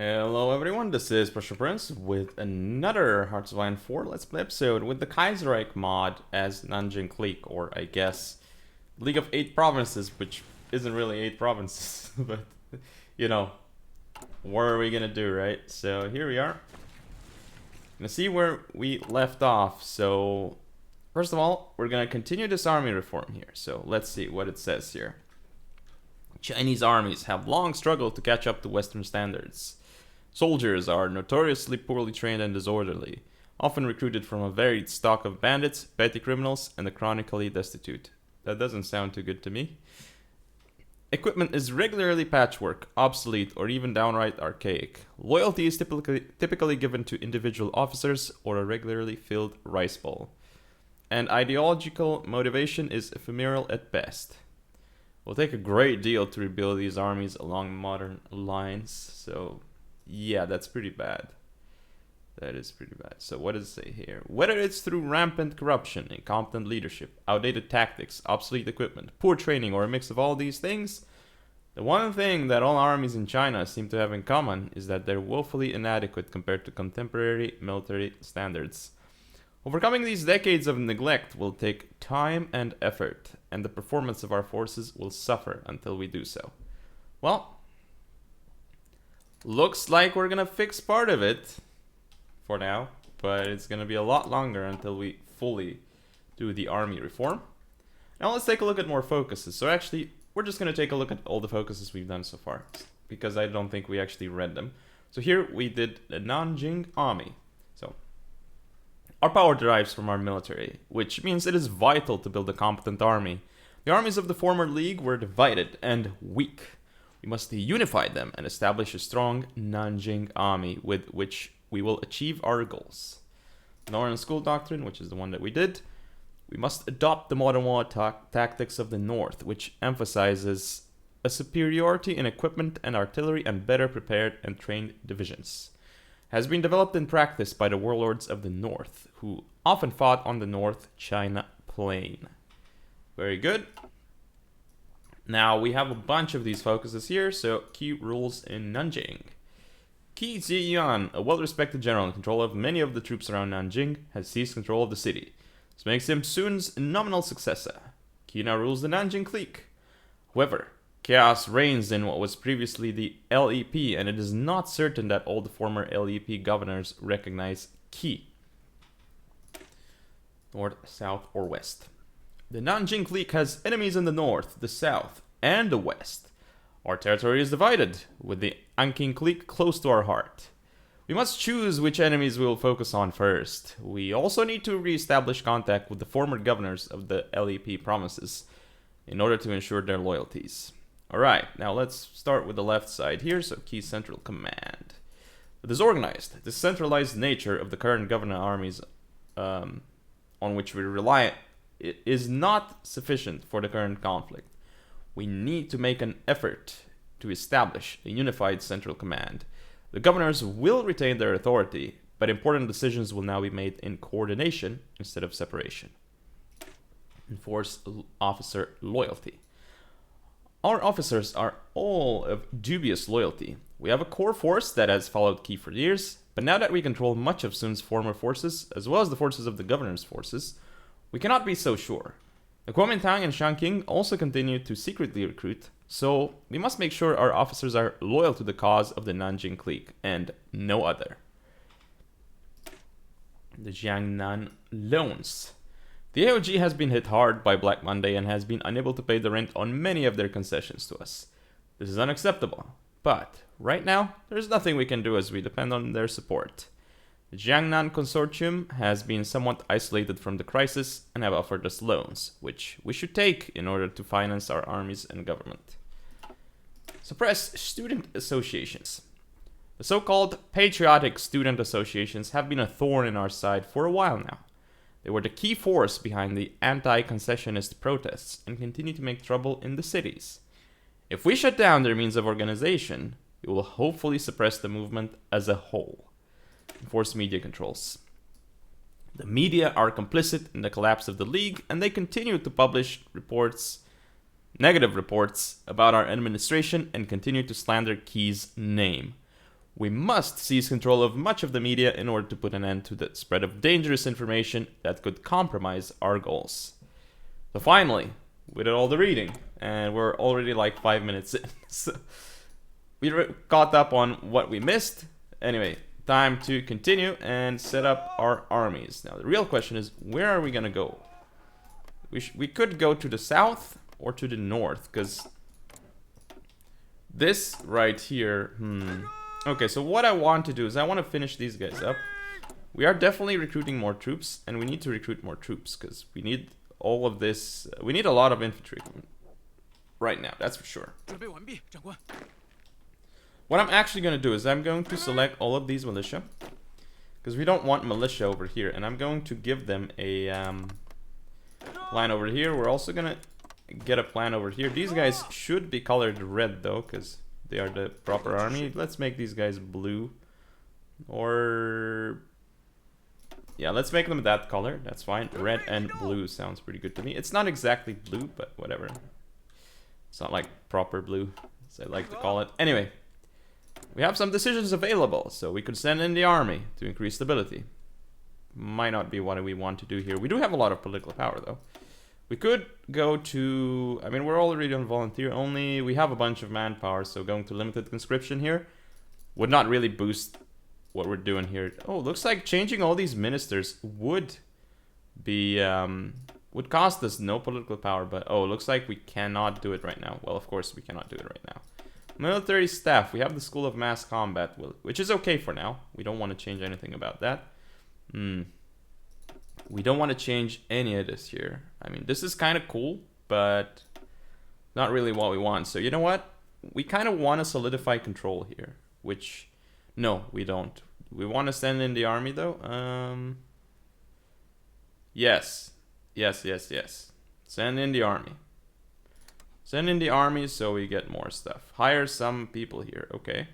Hello everyone, this is PrussianPrince with another Hearts of Iron 4 Let's Play episode with the Kaiserreich mod as Nanjing Clique, or I guess League of 8 Provinces, which isn't really 8 provinces, but you know, what are we gonna do, right? So here we are. Gonna see where we left off. So first of all, we're gonna continue this army reform here. So let's see what it says here. Chinese armies have long struggled to catch up to Western standards. Soldiers are notoriously poorly trained and disorderly, often recruited from a varied stock of bandits, petty criminals, and the chronically destitute. That doesn't sound too good to me. Equipment is regularly patchwork, obsolete, or even downright archaic. Loyalty is typically given to individual officers or a regularly filled rice bowl. And ideological motivation is ephemeral at best. It will take a great deal to rebuild these armies along modern lines, so yeah, that's pretty bad. That is pretty bad. So what does it say here? Whether it's through rampant corruption, incompetent leadership, outdated tactics, obsolete equipment, poor training, or a mix of all these things, the one thing that all armies in China seem to have in common is that they're woefully inadequate compared to contemporary military standards. Overcoming these decades of neglect will take time and effort, and the performance of our forces will suffer until we do so. Well, looks like we're gonna fix part of it for now, but it's gonna be a lot longer until we fully do the army reform. Now let's take a look at more focuses. So actually, we're just gonna take a look at all the focuses we've done so far, because I don't think we actually read them. So here we did the Nanjing army. So our power derives from our military, which means it is vital to build a competent army. The armies of the former league were divided and weak. We must unify them and establish a strong Nanjing army with which we will achieve our goals. Northern School Doctrine, which is the one that we did. We must adopt the modern war tactics of the North, which emphasizes a superiority in equipment and artillery and better prepared and trained divisions. Has been developed in practice by the warlords of the North, who often fought on the North China Plain. Very good. Now, we have a bunch of these focuses here, so key rules in Nanjing. Qi Ziyuan, a well-respected general in control of many of the troops around Nanjing, has seized control of the city. This makes him Sun's nominal successor. Qi now rules the Nanjing Clique. However, chaos reigns in what was previously the LEP, and it is not certain that all the former LEP governors recognize Qi. North, south, or west. The Nanjing Clique has enemies in the north, the south, and the west. Our territory is divided, with the Nanjing Clique close to our heart. We must choose which enemies we will focus on first. We also need to re-establish contact with the former governors of the LEP provinces in order to ensure their loyalties. Alright, now let's start with the left side here, so Key Central Command. The disorganized, decentralized nature of the current governor armies on which we rely is not sufficient for the current conflict. We need to make an effort to establish a unified central command. The governors will retain their authority, but important decisions will now be made in coordination instead of separation. Enforce officer loyalty. Our officers are all of dubious loyalty. We have a core force that has followed Qi for years, but now that we control much of Sun's former forces, as well as the forces of the governor's forces, we cannot be so sure. The Kuomintang and Shanqing also continue to secretly recruit, so we must make sure our officers are loyal to the cause of the Nanjing Clique, and no other. The Jiangnan loans. The AOG has been hit hard by Black Monday and has been unable to pay the rent on many of their concessions to us. This is unacceptable, but right now, there's nothing we can do as we depend on their support. The Jiangnan Consortium has been somewhat isolated from the crisis and have offered us loans, which we should take in order to finance our armies and government. Suppress student associations. The so-called patriotic student associations have been a thorn in our side for a while now. They were the key force behind the anti-concessionist protests and continue to make trouble in the cities. If we shut down their means of organization, we will hopefully suppress the movement as a whole. Enforce media controls. The media are complicit in the collapse of the League, and they continue to publish negative reports about our administration and continue to slander Qi's name. We must seize control of much of the media in order to put an end to the spread of dangerous information that could compromise our goals. So finally, we did all the reading, and we're already like 5 minutes in. So we caught up on what we missed. Anyway, time to continue and set up our armies. Now the real question is, where are we gonna go? We could go to the south or to the north, because this right here, Okay, so what I want to do is I want to finish these guys up. We are definitely recruiting more troops, and we need to recruit more troops, because we need all of this. We need a lot of infantry right now, that's for sure. What I'm actually going to do is I'm going to select all of these militia, because we don't want militia over here, and I'm going to give them a plan over here. We're also going to get a plan over here. These guys should be colored red though, because they are the proper army. Let's make these guys blue. Or... yeah, let's make them that color. That's fine. Red and blue sounds pretty good to me. It's not exactly blue, but whatever. It's not like proper blue, as I like to call it. Anyway, we have some decisions available. So we could send in the army to increase stability. Might not be what we want to do here. We do have a lot of political power though. We could go to... I mean, we're already on volunteer only. We have a bunch of manpower, so going to limited conscription here would not really boost what we're doing here. Oh, looks like changing all these ministers would be... would cost us no political power, but... oh, looks like we cannot do it right now. Well, of course we cannot do it right now. Military staff. We have the School of Mass Combat, which is okay for now. We don't want to change anything about that. We don't want to change any of this here. I mean, this is kind of cool, but not really what we want. So you know what? We kind of want to solidify control here, which... no, we don't. We want to send in the army though. Yes. Yes. Send in the army. Send in the army so we get more stuff. Hire some people here. Okay.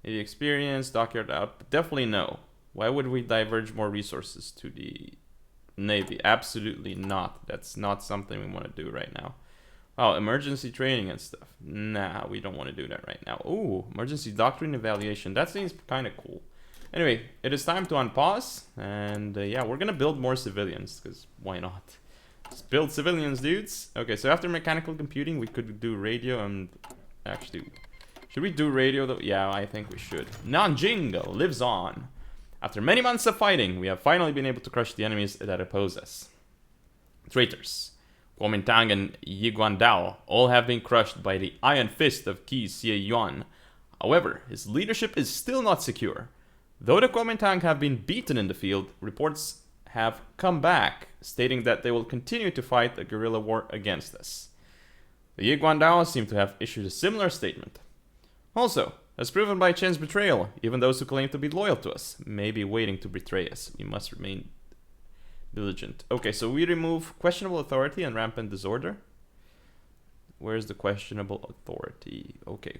Maybe experience, dockyard out. Definitely no. Why would we diverge more resources to the Navy? Absolutely not. That's not something we want to do right now. Oh, emergency training and stuff. Nah, we don't want to do that right now. Ooh, emergency doctrine evaluation. That seems kind of cool. Anyway, it is time to unpause. And yeah, we're going to build more civilians, because why not? Just build civilians, dudes. Okay, so after mechanical computing, we could do radio and... actually, should we do radio though? Yeah, I think we should. Nanjing lives on. After many months of fighting, we have finally been able to crush the enemies that oppose us. Traitors. Kuomintang and Yiguandao all have been crushed by the iron fist of Qi Xie Yuan. However, his leadership is still not secure. Though the Kuomintang have been beaten in the field, reports have come back, stating that they will continue to fight a guerrilla war against us. The Yiguandao seem to have issued a similar statement. Also, as proven by Chen's betrayal, even those who claim to be loyal to us may be waiting to betray us. We must remain diligent. Okay, so we remove questionable authority and rampant disorder. Where's the questionable authority? Okay.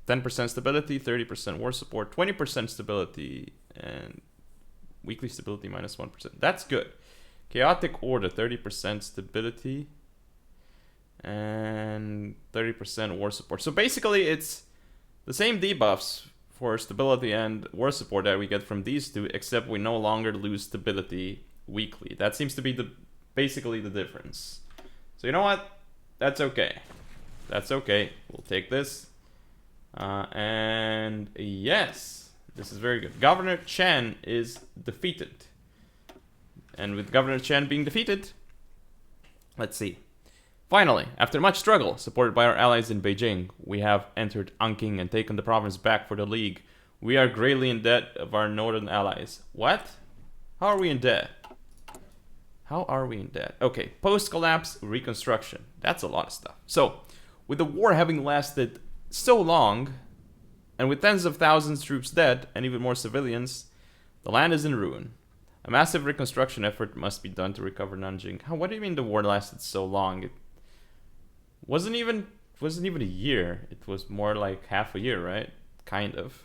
10% stability, 30% war support, 20% stability, and weekly stability minus 1%. That's good. Chaotic order, 30% stability, and 30% war support. So basically it's the same debuffs for stability and war support that we get from these two, except we no longer lose stability weekly. That seems to be basically the difference. So you know what? That's okay. That's okay. We'll take this. And yes, this is very good. Governor Chen is defeated. And with Governor Chen being defeated, let's see. Finally, after much struggle, supported by our allies in Beijing, we have entered Anqing and taken the province back for the League. We are greatly in debt of our northern allies. What? How are we in debt? How are we in debt? Okay, post-collapse reconstruction. That's a lot of stuff. So, with the war having lasted so long, and with tens of thousands of troops dead, and even more civilians, the land is in ruin. A massive reconstruction effort must be done to recover Nanjing. What do you mean the war lasted so long? It wasn't even a year. It was more like half a year, right? Kind of.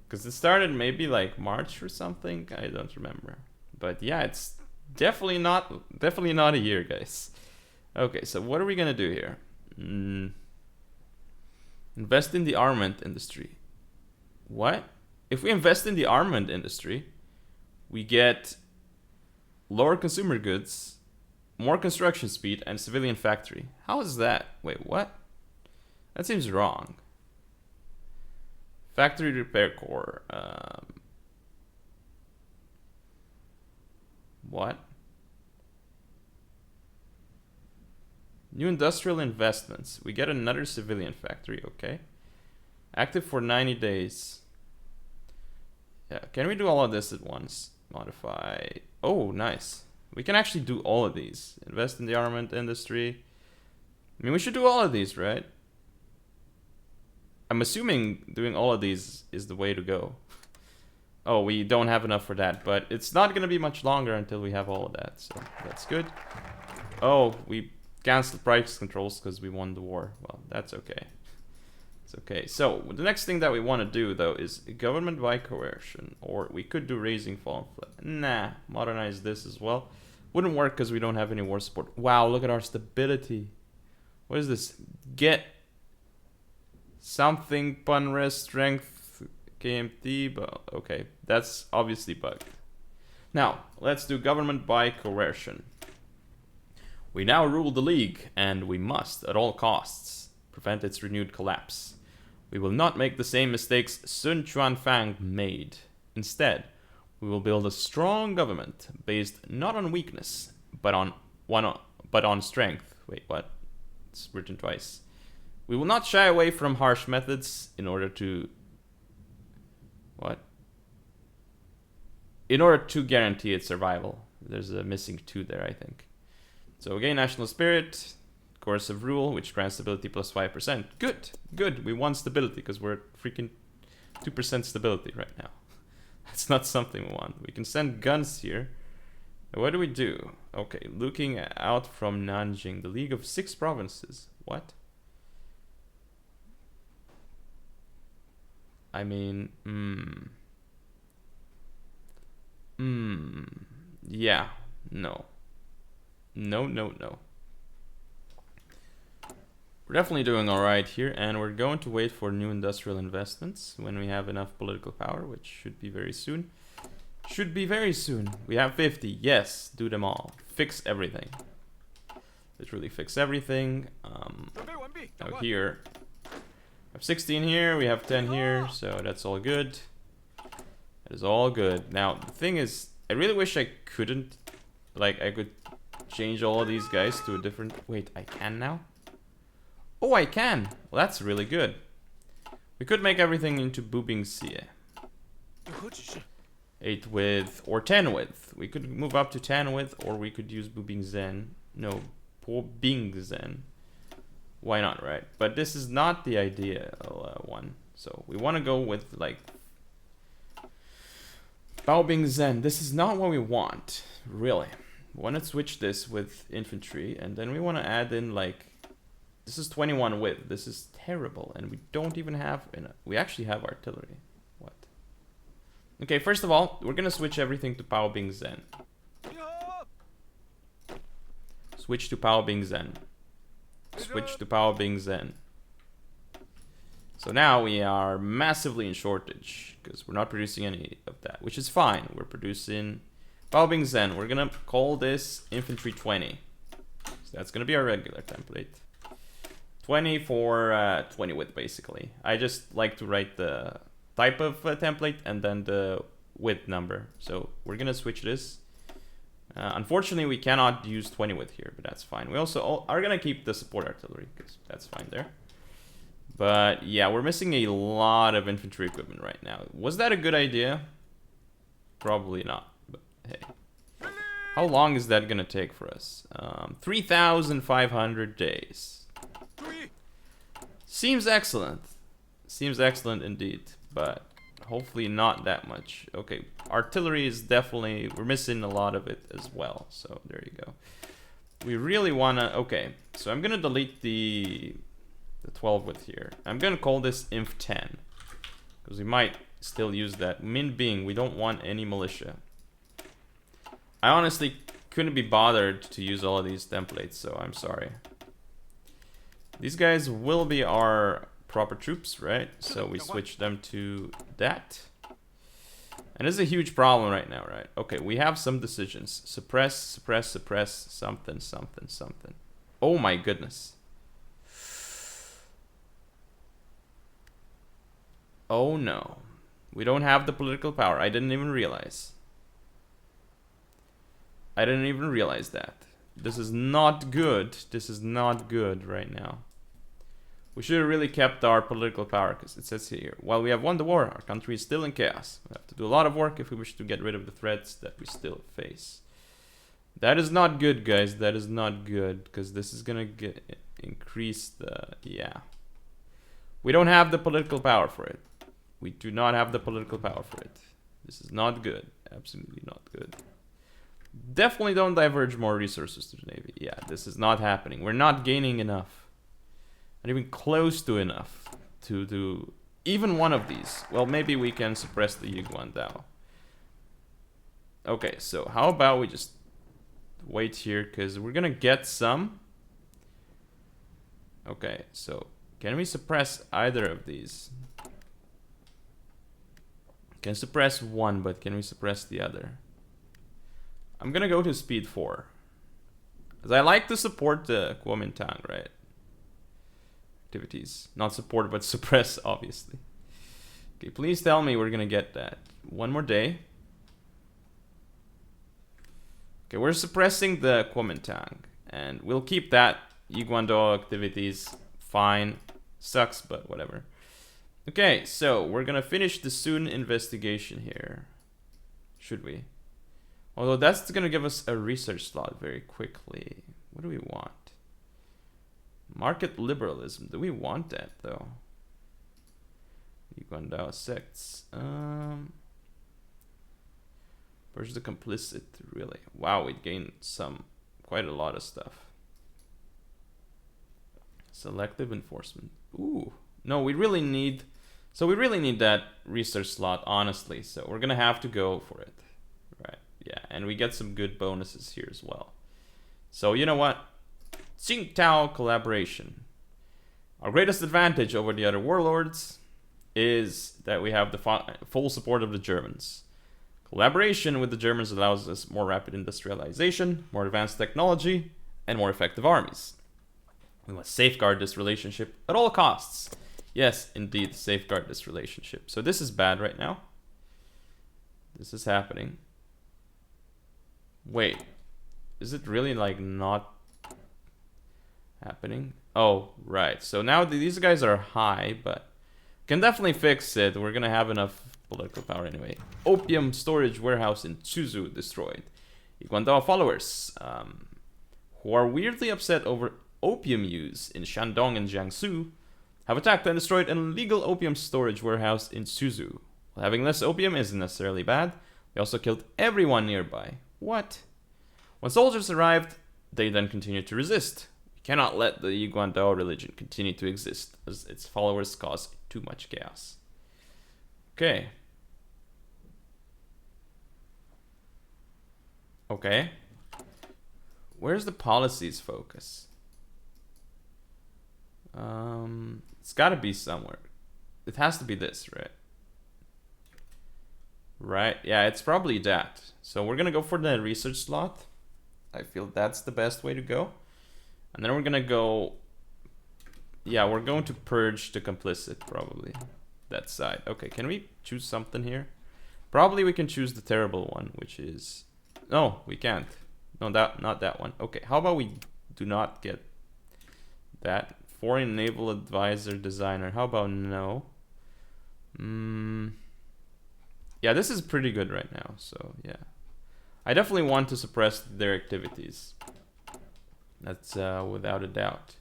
Because it started maybe like March or something. I don't remember. But yeah, it's definitely not a year, guys. Okay, so what are we gonna do here? Invest in the armament industry. What? If we invest in the armament industry, we get lower consumer goods, more construction speed, and civilian factory. How is that? Wait, what? That seems wrong. Factory repair core. What? New industrial investments. We get another civilian factory, okay. Active for 90 days. Yeah, can we do all of this at once? Modify. Oh, nice. We can actually do all of these. Invest in the armament industry. I mean, we should do all of these, right? I'm assuming doing all of these is the way to go. Oh, we don't have enough for that, but it's not going to be much longer until we have all of that, so that's good. Oh, we canceled price controls because we won the war. Well, that's okay. It's okay. So, the next thing that we want to do, though, is government by coercion, or we could do raising fall. Nah, modernize this as well. Wouldn't work because we don't have any war support. Wow, look at our stability. What is this? Get something, Punres, strength, KMT, but okay, that's obviously bugged. Now, let's do government by coercion. We now rule the League, and we must, at all costs, prevent its renewed collapse. We will not make the same mistakes Sun Chuanfang made. Instead, we will build a strong government based not on weakness, but on strength. Wait, what? It's written twice. We will not shy away from harsh methods in order to... What? In order to guarantee its survival. There's a missing 2 there, I think. So again, national spirit, coercive rule, which grants stability plus 5%. Good, good. We want stability because we're at freaking 2% stability right now. That's not something we want. We can send guns here. What do we do? Okay, looking out from Nanjing, the League of 6 provinces. What? I mean, yeah, no. No, no, no. We're definitely doing alright here, and we're going to wait for new industrial investments when we have enough political power, which should be very soon. Should be very soon. We have 50. Yes, do them all. Fix everything. Literally fix everything. Now here, we have 16 here, we have 10 here, so that's all good. That is all good. Now, the thing is, I really wish I couldn't, like, I could change all of these guys to a different... Wait, I can now? Oh, I can! Well, that's really good. We could make everything into Bubingxie. 8 width or 10 width. We could move up to 10 width, or we could use Bubingzen. No, Bubingzen. Why not, right? But this is not the ideal one. So we want to go with, like... Baobingzen. This is not what we want, really. We want to switch this with infantry, and then we want to add in, like... This is 21 width. This is terrible, and we don't even have... We actually have artillery. What? Okay, first of all, we're going to switch everything to Baobingzen. Switch to Baobingzen. Switch to Baobingzen. So now we are massively in shortage, because we're not producing any of that, which is fine. We're producing... Baobingzen. We're going to call this Infantry 20. So that's going to be our regular template. 20 for 20 width, basically. I just like to write the type of template and then the width number. So we're going to switch this. Unfortunately, we cannot use 20 width here, but that's fine. We also are going to keep the support artillery, because that's fine there. But yeah, we're missing a lot of infantry equipment right now. Was that a good idea? Probably not, but hey. How long is that going to take for us? 3,500 days. Seems excellent. Seems excellent indeed, but hopefully not that much. Okay, artillery is definitely... We're missing a lot of it as well, so there you go. We really want to... Okay, so I'm going to delete the 12 width here. I'm going to call this Inf 10, because we might still use that. Min Bing, we don't want any militia. I honestly couldn't be bothered to use all of these templates, so I'm sorry. These guys will be our proper troops, right? So we switch them to that. And this is a huge problem right now, right? Okay, we have some decisions. Suppress, suppress, suppress, something, something, something. Oh my goodness. Oh no. We don't have the political power. I didn't even realize. I didn't even realize that. This is not good. This is not good right now. We should have really kept our political power, because it says here, while we have won the war, our country is still in chaos. We have to do a lot of work if we wish to get rid of the threats that we still face. That is not good, guys. That is not good, because this is gonna increase the... yeah. We don't have the political power for it. We do not have the political power for it. This is not good. Absolutely not good. Definitely don't diverge more resources to the Navy. Yeah, this is not happening. We're not gaining enough. Not even close to enough to do even one of these. Well, maybe we can suppress the Yuguandao. Okay, so how about we just wait here, because we're gonna get some. Okay, so can we suppress either of these? Can suppress one, but can we suppress the other? I'm gonna go to speed 4. Because I like to support the Kuomintang, right? Activities. Not support, but suppress, obviously. Okay, please tell me we're gonna get that. One more day. Okay, we're suppressing the Kuomintang. And we'll keep that. Yiguandao activities. Fine. Sucks, but whatever. Okay, so we're gonna finish the Sun investigation here. Should we? Although that's gonna give us a research slot very quickly. What do we want? Market liberalism. Do we want that though? Yuguandao sects. Where's the complicit, really? Wow, we gained quite a lot of stuff. Selective enforcement. Ooh. No, we really need... So we really need that research slot, honestly. So we're gonna have to go for it. Right, yeah. And we get some good bonuses here as well. So you know what? Tsingtao collaboration. Our greatest advantage over the other warlords is that we have the full support of the Germans. Collaboration with the Germans allows us more rapid industrialization, more advanced technology, and more effective armies. We must safeguard this relationship at all costs. Yes, indeed, safeguard this relationship. So this is bad right now. This is happening. Wait, is it really like not happening? Oh, right. So now these guys are high, but can definitely fix it. We're gonna have enough political power anyway. Opium storage warehouse in Suzhou destroyed. Yuguandao followers, who are weirdly upset over opium use in Shandong and Jiangsu, have attacked and destroyed an illegal opium storage warehouse in Suzhou. While having less opium isn't necessarily bad, they also killed everyone nearby. What? When soldiers arrived, they then continued to resist. We cannot let the Yuguandao religion continue to exist, as its followers cause too much chaos. Okay. Okay. Where's the policies focus? It's gotta be somewhere. It has to be this, right? Right, yeah, it's probably that. So we're gonna go for the research slot. I feel that's the best way to go. And then we're gonna go... Yeah, we're going to purge the complicit, probably. That side. Okay, can we choose something here? Probably we can choose the terrible one, which is... No, we can't. No, not that one. Okay, how about we do not get that? Foreign Naval Advisor Designer. How about no? Yeah, this is pretty good right now, so yeah. I definitely want to suppress their activities. That's without a doubt.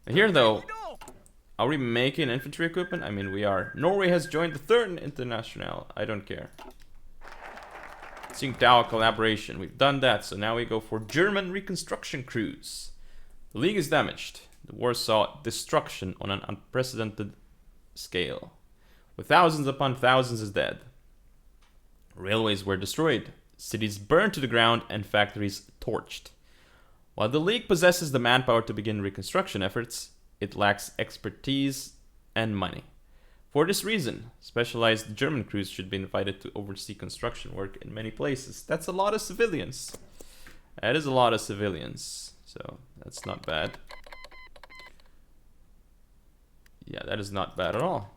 And here though, are we making infantry equipment? I mean, we are. Norway has joined the Third International. I don't care. Tsingtao collaboration. We've done that, so now we go for German reconstruction crews. The League is damaged. The war saw destruction on an unprecedented scale, with thousands upon thousands as dead. Railways were destroyed, cities burned to the ground, and factories torched. While the League possesses the manpower to begin reconstruction efforts, it lacks expertise and money. For this reason, specialized German crews should be invited to oversee construction work in many places. That's a lot of civilians. That is a lot of civilians. So that's not bad. Yeah, that is not bad at all.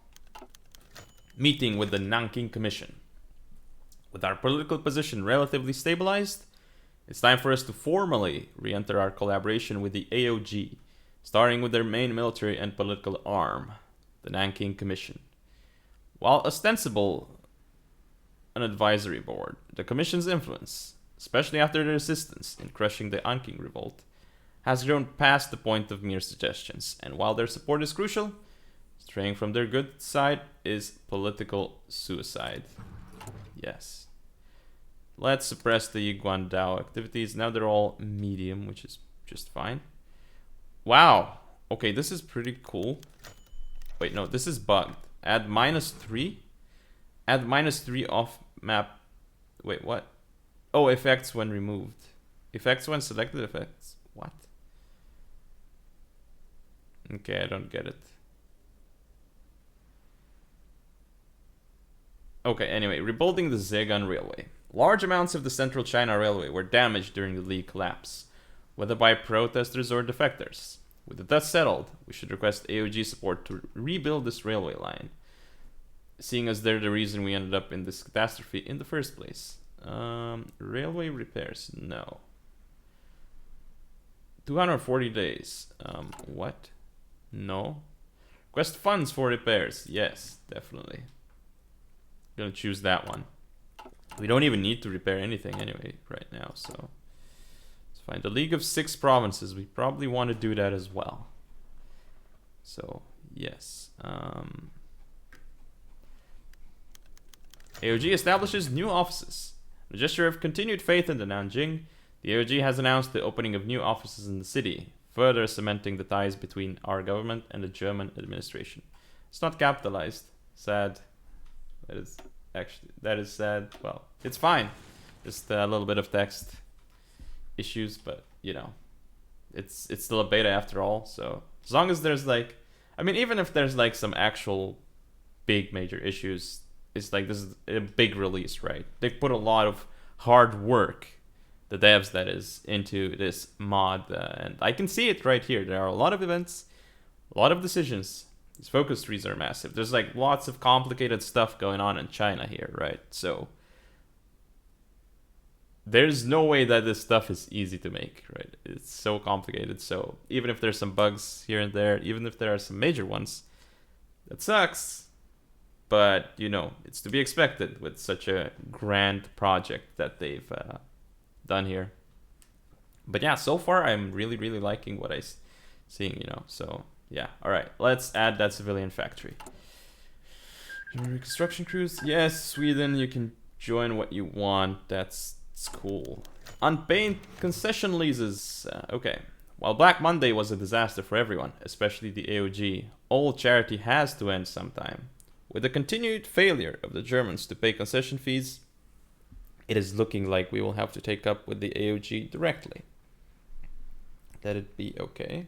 Meeting with the Nanjing Commission. With our political position relatively stabilized, it's time for us to formally re-enter our collaboration with the AOG, starting with their main military and political arm, the Nanjing Commission. While ostensible an advisory board, the Commission's influence, especially after their assistance in crushing the Anqing revolt, has grown past the point of mere suggestions, and while their support is crucial, straying from their good side is political suicide. Yes. Let's suppress the Guandao activities. Now they're all medium, which is just fine. Wow. Okay, this is pretty cool. Wait, no, this is bugged. Add -3. Add -3 off map. Wait, what? Oh, effects when removed. Effects when selected effects. What? Okay, I don't get it. Okay, anyway, rebuilding the Zegan Railway. Large amounts of the Central China Railway were damaged during the League collapse, whether by protesters or defectors. With the dust settled, we should request AOG support to rebuild this railway line, seeing as they're the reason we ended up in this catastrophe in the first place. Railway repairs, no. 240 days, what? No. Request funds for repairs, yes, definitely. Gonna choose that one. We don't even need to repair anything anyway right now, so it's fine. The League of 6 Provinces, we probably want to do that as well. So, yes. AOG establishes new offices. In a gesture of continued faith in the Nanjing, the AOG has announced the opening of new offices in the city, further cementing the ties between our government and the German administration. It's not capitalized. Sad. That is sad. Well, it's fine. Just a little bit of text issues, but you know, it's still a beta after all. So as long as there's like, I mean, even if there's like some actual big major issues, it's like this is a big release, right? They put a lot of hard work, the devs that is, into this mod, and I can see it right here. There are a lot of events, a lot of decisions. These focus trees are massive. There's like lots of complicated stuff going on in China here, right? So there's no way that this stuff is easy to make, right? It's so complicated. So even if there's some bugs here and there, even if there are some major ones, that sucks. But, you know, it's to be expected with such a grand project that they've done here. But yeah, so far I'm really, really liking what I'm seeing, you know, so... Yeah, alright, let's add that civilian factory. Construction crews, yes, Sweden, you can join what you want, that's cool. Unpaid concession leases, okay. While Black Monday was a disaster for everyone, especially the AOG, all charity has to end sometime. With the continued failure of the Germans to pay concession fees, it is looking like we will have to take up with the AOG directly. Let it be okay.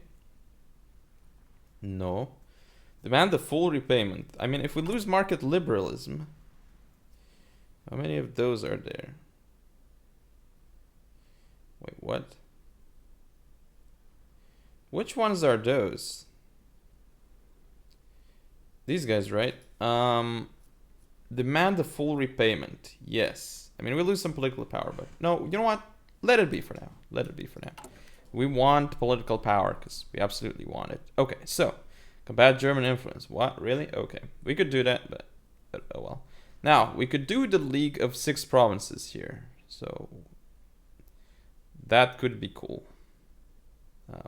No. Demand the full repayment. I mean, if we lose market liberalism, how many of those are there? Wait, what? Which ones are those? These guys, right? Demand the full repayment. Yes. I mean, we lose some political power, but no, you know what? Let it be for now. Let it be for now. We want political power because we absolutely want it. Okay, so combat German influence. What? Really? Okay, we could do that, but oh well. Now we could do the League of 6 Provinces here. So that could be cool.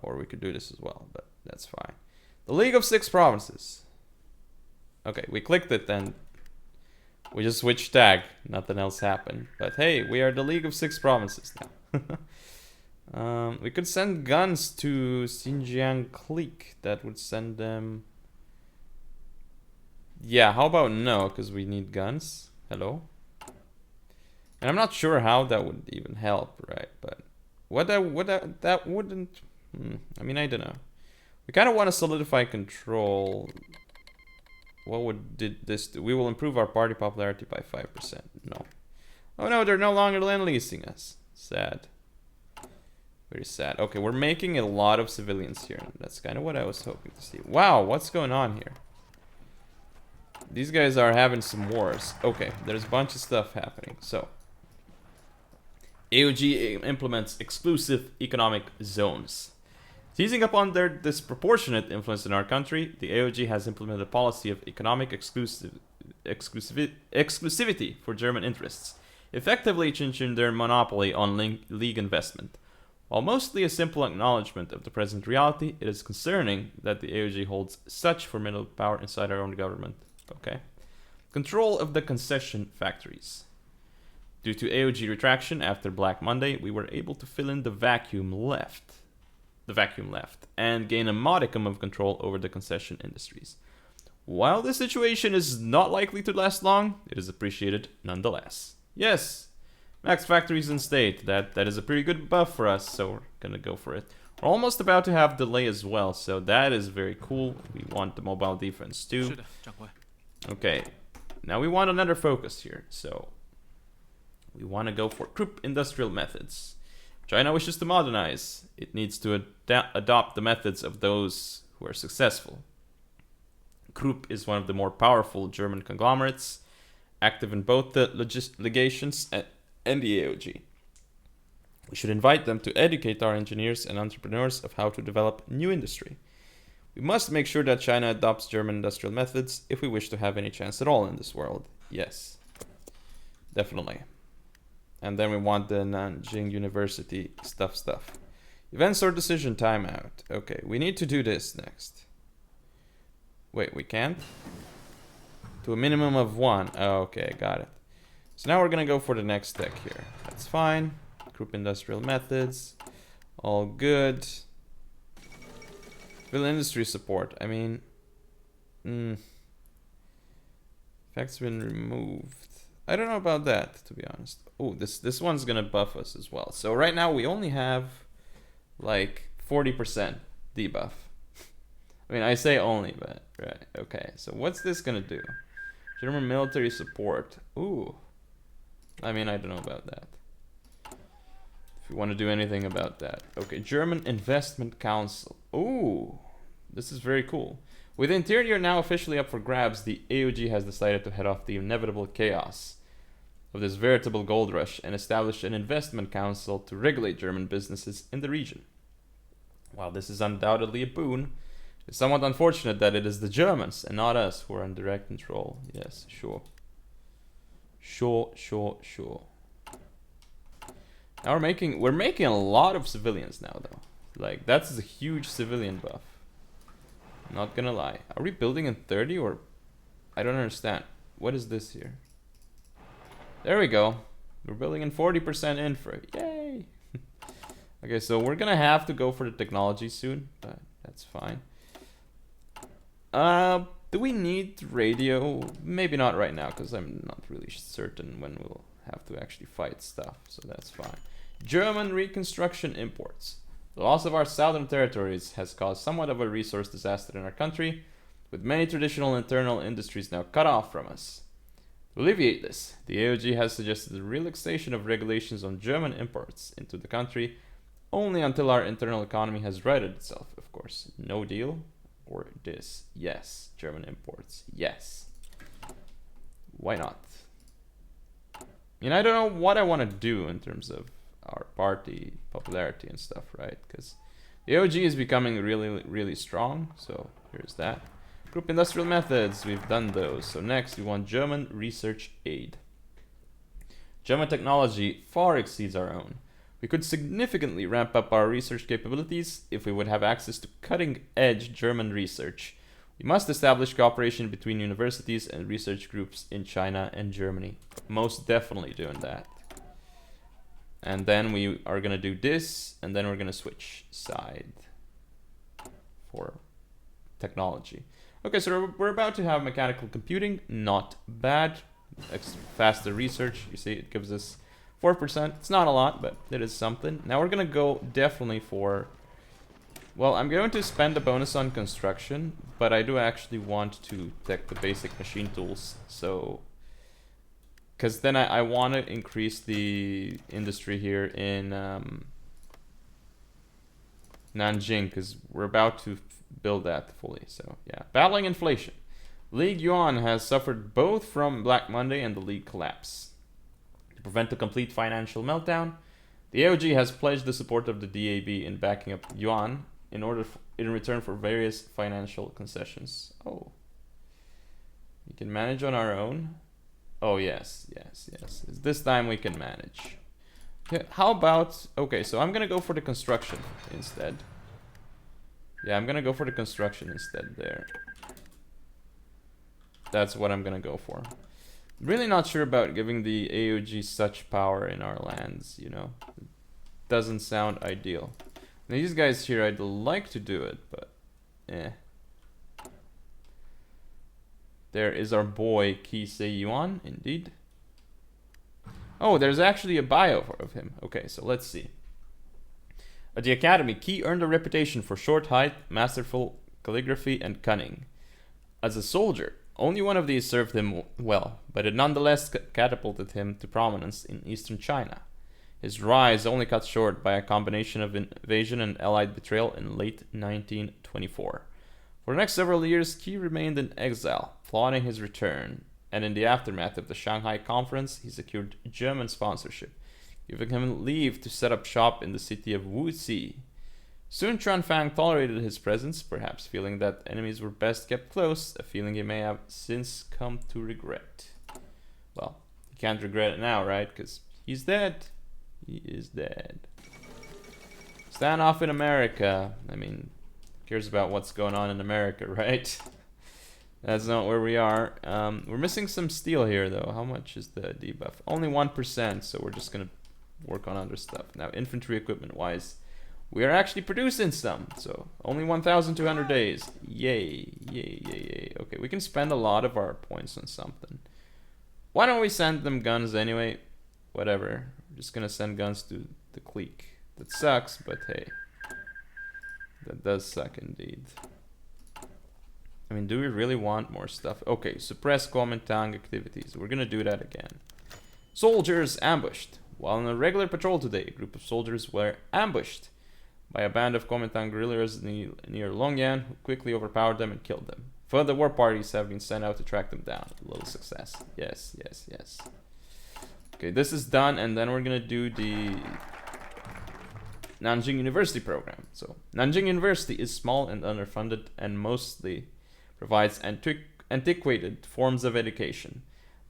Or we could do this as well, but that's fine. The League of 6 Provinces. Okay, we clicked it and we just switched tag. Nothing else happened. But hey, we are the League of 6 Provinces now. We could send guns to Nanjing Clique. That would send them... Yeah, how about no? Because we need guns. Hello? And I'm not sure how that would even help, right? But that wouldn't... I mean, I don't know. We kind of want to solidify control What would did this do? We will improve our party popularity by 5%. No. Oh no, they're no longer land leasing us. Sad. Very sad. Okay, we're making a lot of civilians here. That's kind of what I was hoping to see. Wow, what's going on here? These guys are having some wars. Okay, there's a bunch of stuff happening. So, AOG implements exclusive economic zones. Seizing upon their disproportionate influence in our country, the AOG has implemented a policy of economic exclusivity for German interests, effectively changing their monopoly on league investment. While mostly a simple acknowledgement of the present reality, it is concerning that the AOG holds such formidable power inside our own government. Okay. Control of the concession factories. Due to AOG retraction after Black Monday, we were able to fill in the vacuum left, and gain a modicum of control over the concession industries. While this situation is not likely to last long, it is appreciated nonetheless. Yes, max factories in state. That is a pretty good buff for us, so we're gonna go for it. We're almost about to have delay as well, so that is very cool. We want the mobile defense too. Okay, now we want another focus here, so we want to go for Krupp industrial methods. China wishes to modernize. It needs to adopt the methods of those who are successful. Krupp is one of the more powerful German conglomerates, active in both the legations and the AOG. We should invite them to educate our engineers and entrepreneurs of how to develop new industry. We must make sure that China adopts German industrial methods if we wish to have any chance at all in this world. Yes, definitely. And then we want the Nanjing University stuff. Events or decision timeout. Okay, we need to do this next. Wait, we can't? To a minimum of 1. Oh, okay, got it. So now we're gonna go for the next deck here. That's fine. Group industrial methods. All good. Fill industry support. I mean... Effects been removed. I don't know about that, to be honest. Oh, this one's gonna buff us as well. So right now we only have like 40% debuff. I mean, I say only, but right. Okay, so what's this gonna do? German military support. Ooh. I mean, I don't know about that. If you want to do anything about that. Okay, German Investment Council. Ooh, this is very cool. With the interior now officially up for grabs, the AOG has decided to head off the inevitable chaos of this veritable gold rush and establish an investment council to regulate German businesses in the region. While this is undoubtedly a boon, it's somewhat unfortunate that it is the Germans and not us who are in direct control. Yes, sure. Sure. Now we're making a lot of civilians now though. Like, that's a huge civilian buff. Not gonna lie. Are we building in 30 or... I don't understand. What is this here? There we go. We're building in 40% infra. Yay! Okay, so we're gonna have to go for the technology soon, but that's fine. Do we need radio? Maybe not right now, because I'm not really certain when we'll have to actually fight stuff, so that's fine. German reconstruction imports. The loss of our southern territories has caused somewhat of a resource disaster in our country, with many traditional internal industries now cut off from us. To alleviate this, the AOG has suggested the relaxation of regulations on German imports into the country, only until our internal economy has righted itself, of course. No deal? Or this? Yes. German imports. Yes. Why not? And I don't know what I want to do in terms of our party popularity and stuff, right? Because the AOG is becoming really, really strong. So here's that. Group industrial methods, we've done those. So next we want German research aid. German technology far exceeds our own. We could significantly ramp up our research capabilities if we would have access to cutting-edge German research. We must establish cooperation between universities and research groups in China and Germany. Most definitely doing that. And then we are going to do this, and then we're going to switch side for technology. Okay, so we're about to have mechanical computing. Not bad. Faster research. You see, it gives us 4%. It's not a lot, but it is something. Now we're going to go definitely for Well, I'm going to spend a bonus on construction, but I do actually want to take the basic machine tools, so... Because then I want to increase the industry here in Nanjing, because we're about to build that fully, so yeah. Battling inflation. League Yuan has suffered both from Black Monday and the League collapse. To prevent a complete financial meltdown, the AOG has pledged the support of the DAB in backing up Yuan in return for various financial concessions. Oh. We can manage on our own. Oh, yes. This time we can manage. Okay, how about... Okay, so I'm gonna go for the construction instead. Yeah, I'm gonna go for the construction instead there. That's what I'm gonna go for. Really not sure about giving the AOG such power in our lands, you know. It doesn't sound ideal. Now, these guys here, I'd like to do it, but... There is our boy Kisei Yuan, indeed. Oh, there's actually a bio of him. Okay, so let's see. At the academy, Ki earned a reputation for short height, masterful calligraphy, and cunning. As a soldier, only one of these served him well, but it nonetheless catapulted him to prominence in eastern China. His rise only cut short by a combination of invasion and allied betrayal in late 1924. For the next several years, Qi remained in exile, plotting his return, and in the aftermath of the Shanghai Conference, he secured German sponsorship, giving him leave to set up shop in the city of Wuxi. Sun Chuanfang tolerated his presence, perhaps feeling that enemies were best kept close, a feeling he may have since come to regret. Well, he can't regret it now, right? Because he's dead. He is dead. Standoff in America. I mean... cares about what's going on in America, right? That's not where we are. We're missing some steel here, though. How much is the debuff? Only 1%, so we're just gonna work on other stuff. Now, infantry equipment-wise, we are actually producing some. So, only 1,200 days. Yay, yay, yay, yay. Okay, we can spend a lot of our points on something. Why don't we send them guns anyway? Whatever. We're just gonna send guns to the clique. That sucks, but hey. That does suck indeed. I mean, do we really want more stuff? Okay, suppress Kuomintang activities. We're gonna do that again. Soldiers ambushed. While on a regular patrol today, a group of soldiers were ambushed by a band of Kuomintang guerrillas near Longyan, who quickly overpowered them and killed them. Further war parties have been sent out to track them down. A little success. Yes. Okay, this is done, and then we're gonna do the Nanjing University program. So, Nanjing University is small and underfunded and mostly provides antiquated forms of education.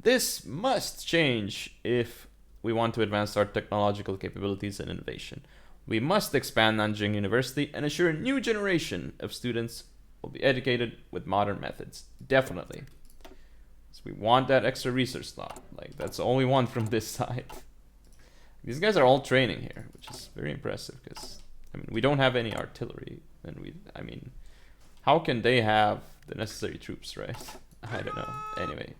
This must change if we want to advance our technological capabilities and innovation. We must expand Nanjing University and ensure a new generation of students will be educated with modern methods. Definitely. So we want that extra research slot. Like, that's all we want from this side. These guys are all training here, which is very impressive because, I mean, we don't have any artillery. And I mean, how can they have the necessary troops, right? I don't know. Anyway,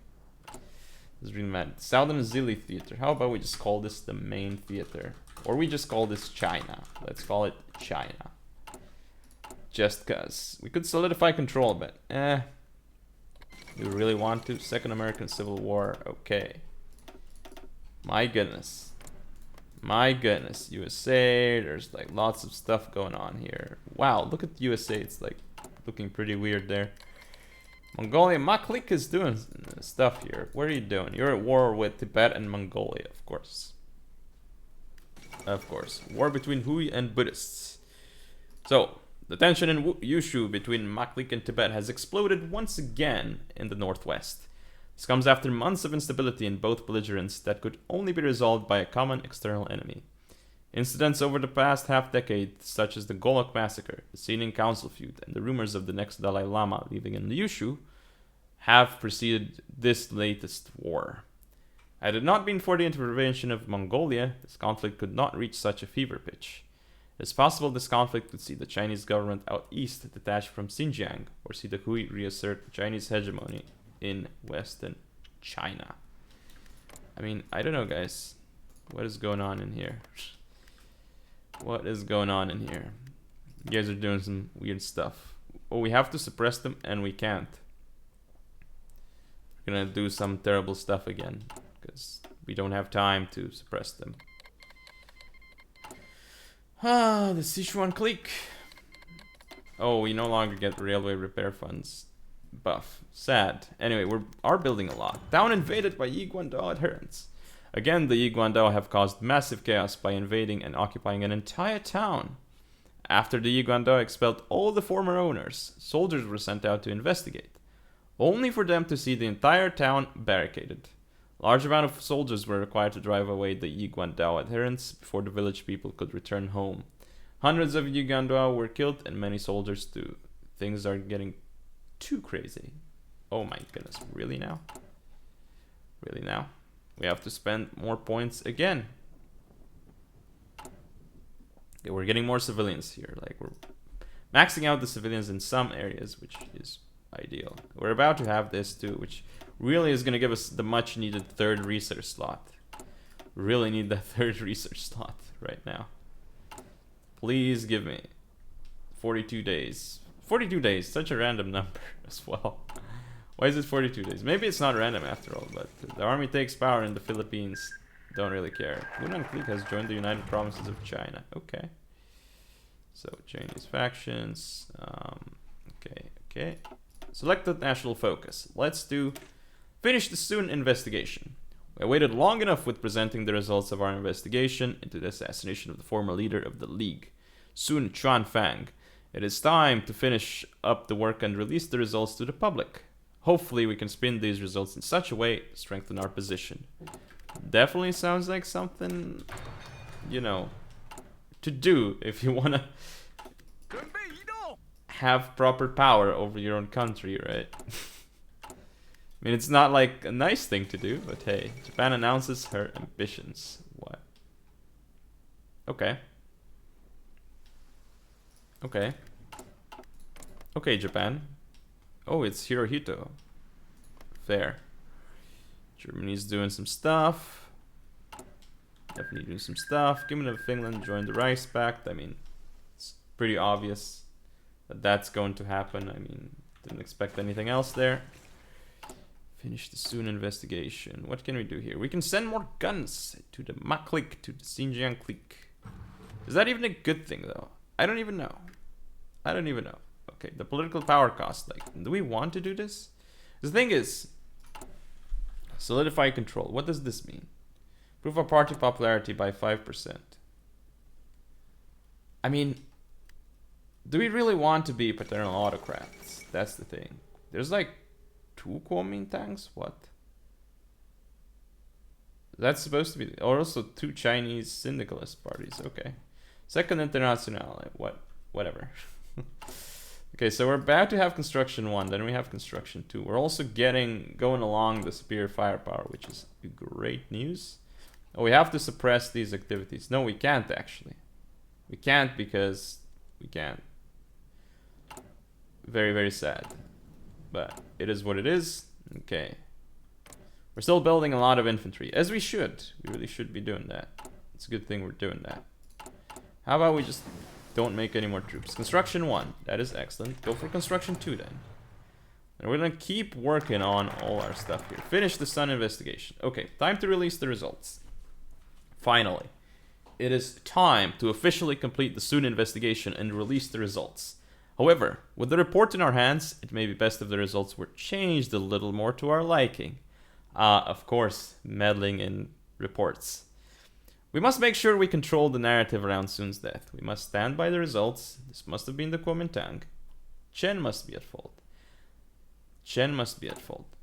this is really mad. Southern Zili Theater. How about we just call this the main theater? Or we just call this China. Let's call it China. Just cause. We could solidify control, but do we really want to? Second American Civil War. Okay. My goodness. My goodness, USA, there's like lots of stuff going on here. Wow, look at the USA, it's like looking pretty weird there. Mongolia, my clique is doing stuff here. What are you doing? You're at war with Tibet and Mongolia, of course. Of course. War between Hui and Buddhists. So, the tension in Yushu between Maklik and Tibet has exploded once again in the northwest. This comes after months of instability in both belligerents that could only be resolved by a common external enemy. Incidents over the past half-decade, such as the Golok massacre, the Sining Council feud, and the rumors of the next Dalai Lama leaving in Yushu, have preceded this latest war. Had it not been for the intervention of Mongolia, this conflict could not reach such a fever pitch. It is possible this conflict would see the Chinese government out east detached from Xinjiang, or see the Hui reassert Chinese hegemony in Western China. I mean, I don't know, guys. What is going on in here? What is going on in here? You guys are doing some weird stuff. Oh, we have to suppress them, and we can't. We're gonna do some terrible stuff again, because we don't have time to suppress them. Ah, the Sichuan clique. Oh, we no longer get railway repair funds buff. Sad. Anyway, we are building a lot. Town invaded by Yi Guandao adherents. Again, the Yi Guandao have caused massive chaos by invading and occupying an entire town. After the Yi Guandao expelled all the former owners, soldiers were sent out to investigate, only for them to see the entire town barricaded. A large amount of soldiers were required to drive away the Yi Guandao adherents before the village people could return home. Hundreds of Yi Guandao were killed and many soldiers too. Things are getting too crazy. Oh my goodness, really now? Really now? We have to spend more points again. Okay, we're getting more civilians here. Like, we're maxing out the civilians in some areas, which is ideal. We're about to have this too, which really is going to give us the much needed third research slot. Really need that third research slot right now. Please give me 42 days. 42 days, such a random number as well. Why is it 42 days? Maybe it's not random after all, but the army takes power in the Philippines. Don't really care. Nanjing Clique has joined the United Provinces of China. Okay. So, Chinese factions. Okay. Select the national focus. Let's do finish the Sun investigation. We waited long enough with presenting the results of our investigation into the assassination of the former leader of the League, Sun Chuanfang. It is time to finish up the work and release the results to the public. Hopefully we can spin these results in such a way to strengthen our position. Definitely sounds like something, you know, to do if you want to have proper power over your own country, right? I mean, it's not like a nice thing to do, but hey, Japan announces her ambitions. What? Okay. Okay. Okay, Japan. Oh, it's Hirohito. Fair. Germany's doing some stuff. Definitely doing some stuff. Kingdom of Finland joined the Reichspakt. I mean, it's pretty obvious that that's going to happen. I mean, didn't expect anything else there. Finish the Sun investigation. What can we do here? We can send more guns to the Ma clique, to the Xinjiang clique. Is that even a good thing, though? I don't even know. I don't even know. Okay, the political power cost. Like, do we want to do this? The thing is, solidify control. What does this mean? Prove our party popularity by 5%. I mean, do we really want to be paternal autocrats? That's the thing. There's like 2 Kuomintangs? What? That's supposed to be... Or also 2 Chinese syndicalist parties. Okay. Second Internationale. What? Whatever. Okay, so we're about to have construction 1, then we have construction 2. We're also going along the superior firepower, which is great news. Oh, we have to suppress these activities. No, we can't actually. We can't because we can't. Very, very sad. But it is what it is. Okay. We're still building a lot of infantry, as we should. We really should be doing that. It's a good thing we're doing that. How about we just don't make any more troops? Construction 1, that is excellent. Go for construction 2 then. And we're gonna keep working on all our stuff here. Finish the Sun investigation. Okay, time to release the results. Finally, it is time to officially complete the Sun investigation and release the results. However, with the report in our hands, it may be best if the results were changed a little more to our liking. Of course, meddling in reports. We must make sure we control the narrative around Sun's death. We must stand by the results. This must have been the Kuomintang. Chen must be at fault. Chen must be at fault.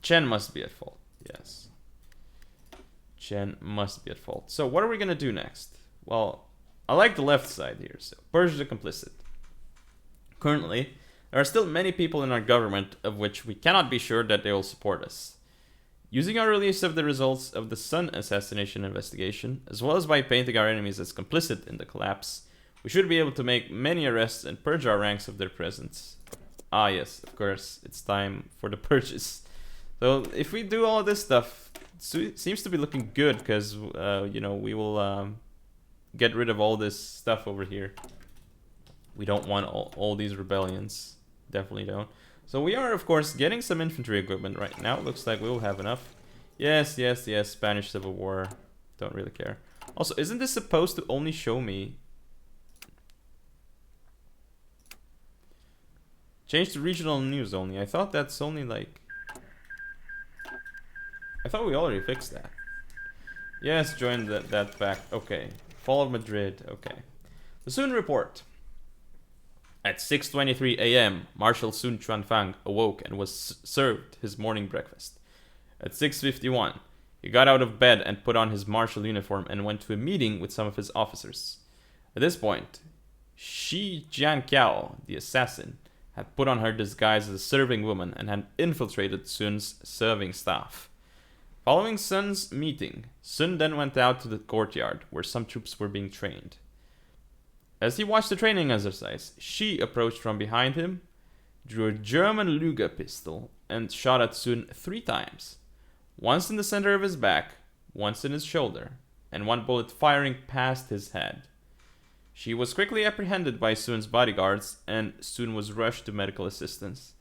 Chen must be at fault. Yes. Chen must be at fault. So what are we gonna do next? Well, I like the left side here. So Purges are complicit. Currently, there are still many people in our government of which we cannot be sure that they will support us. Using our release of the results of the Sun assassination investigation, as well as by painting our enemies as complicit in the collapse, we should be able to make many arrests and purge our ranks of their presence. Ah yes, of course, it's time for the purges. So if we do all this stuff, seems to be looking good because, you know, we will get rid of all this stuff over here. We don't want all these rebellions. Definitely don't. So we are, of course, getting some infantry equipment right now. Looks like we will have enough. Yes, yes, yes. Spanish Civil War. Don't really care. Also, isn't this supposed to only show me... Change to regional news only. I thought that's only like... I thought we already fixed that. Yes, join that back. Okay. Fall of Madrid. Okay. The Sun report. At 6:23 a.m., Marshal Sun Chuanfang awoke and was served his morning breakfast. At 6:51, he got out of bed and put on his martial uniform and went to a meeting with some of his officers. At this point, Shi Jianqiao, the assassin, had put on her disguise as a serving woman and had infiltrated Sun's serving staff. Following Sun's meeting, Sun then went out to the courtyard where some troops were being trained. As he watched the training exercise, Shi approached from behind him, drew a German Luger pistol, and shot at Sun 3 times. Once in the center of his back, once in his shoulder, and one bullet firing past his head. Shi was quickly apprehended by Sun's bodyguards, and Sun was rushed to medical assistance.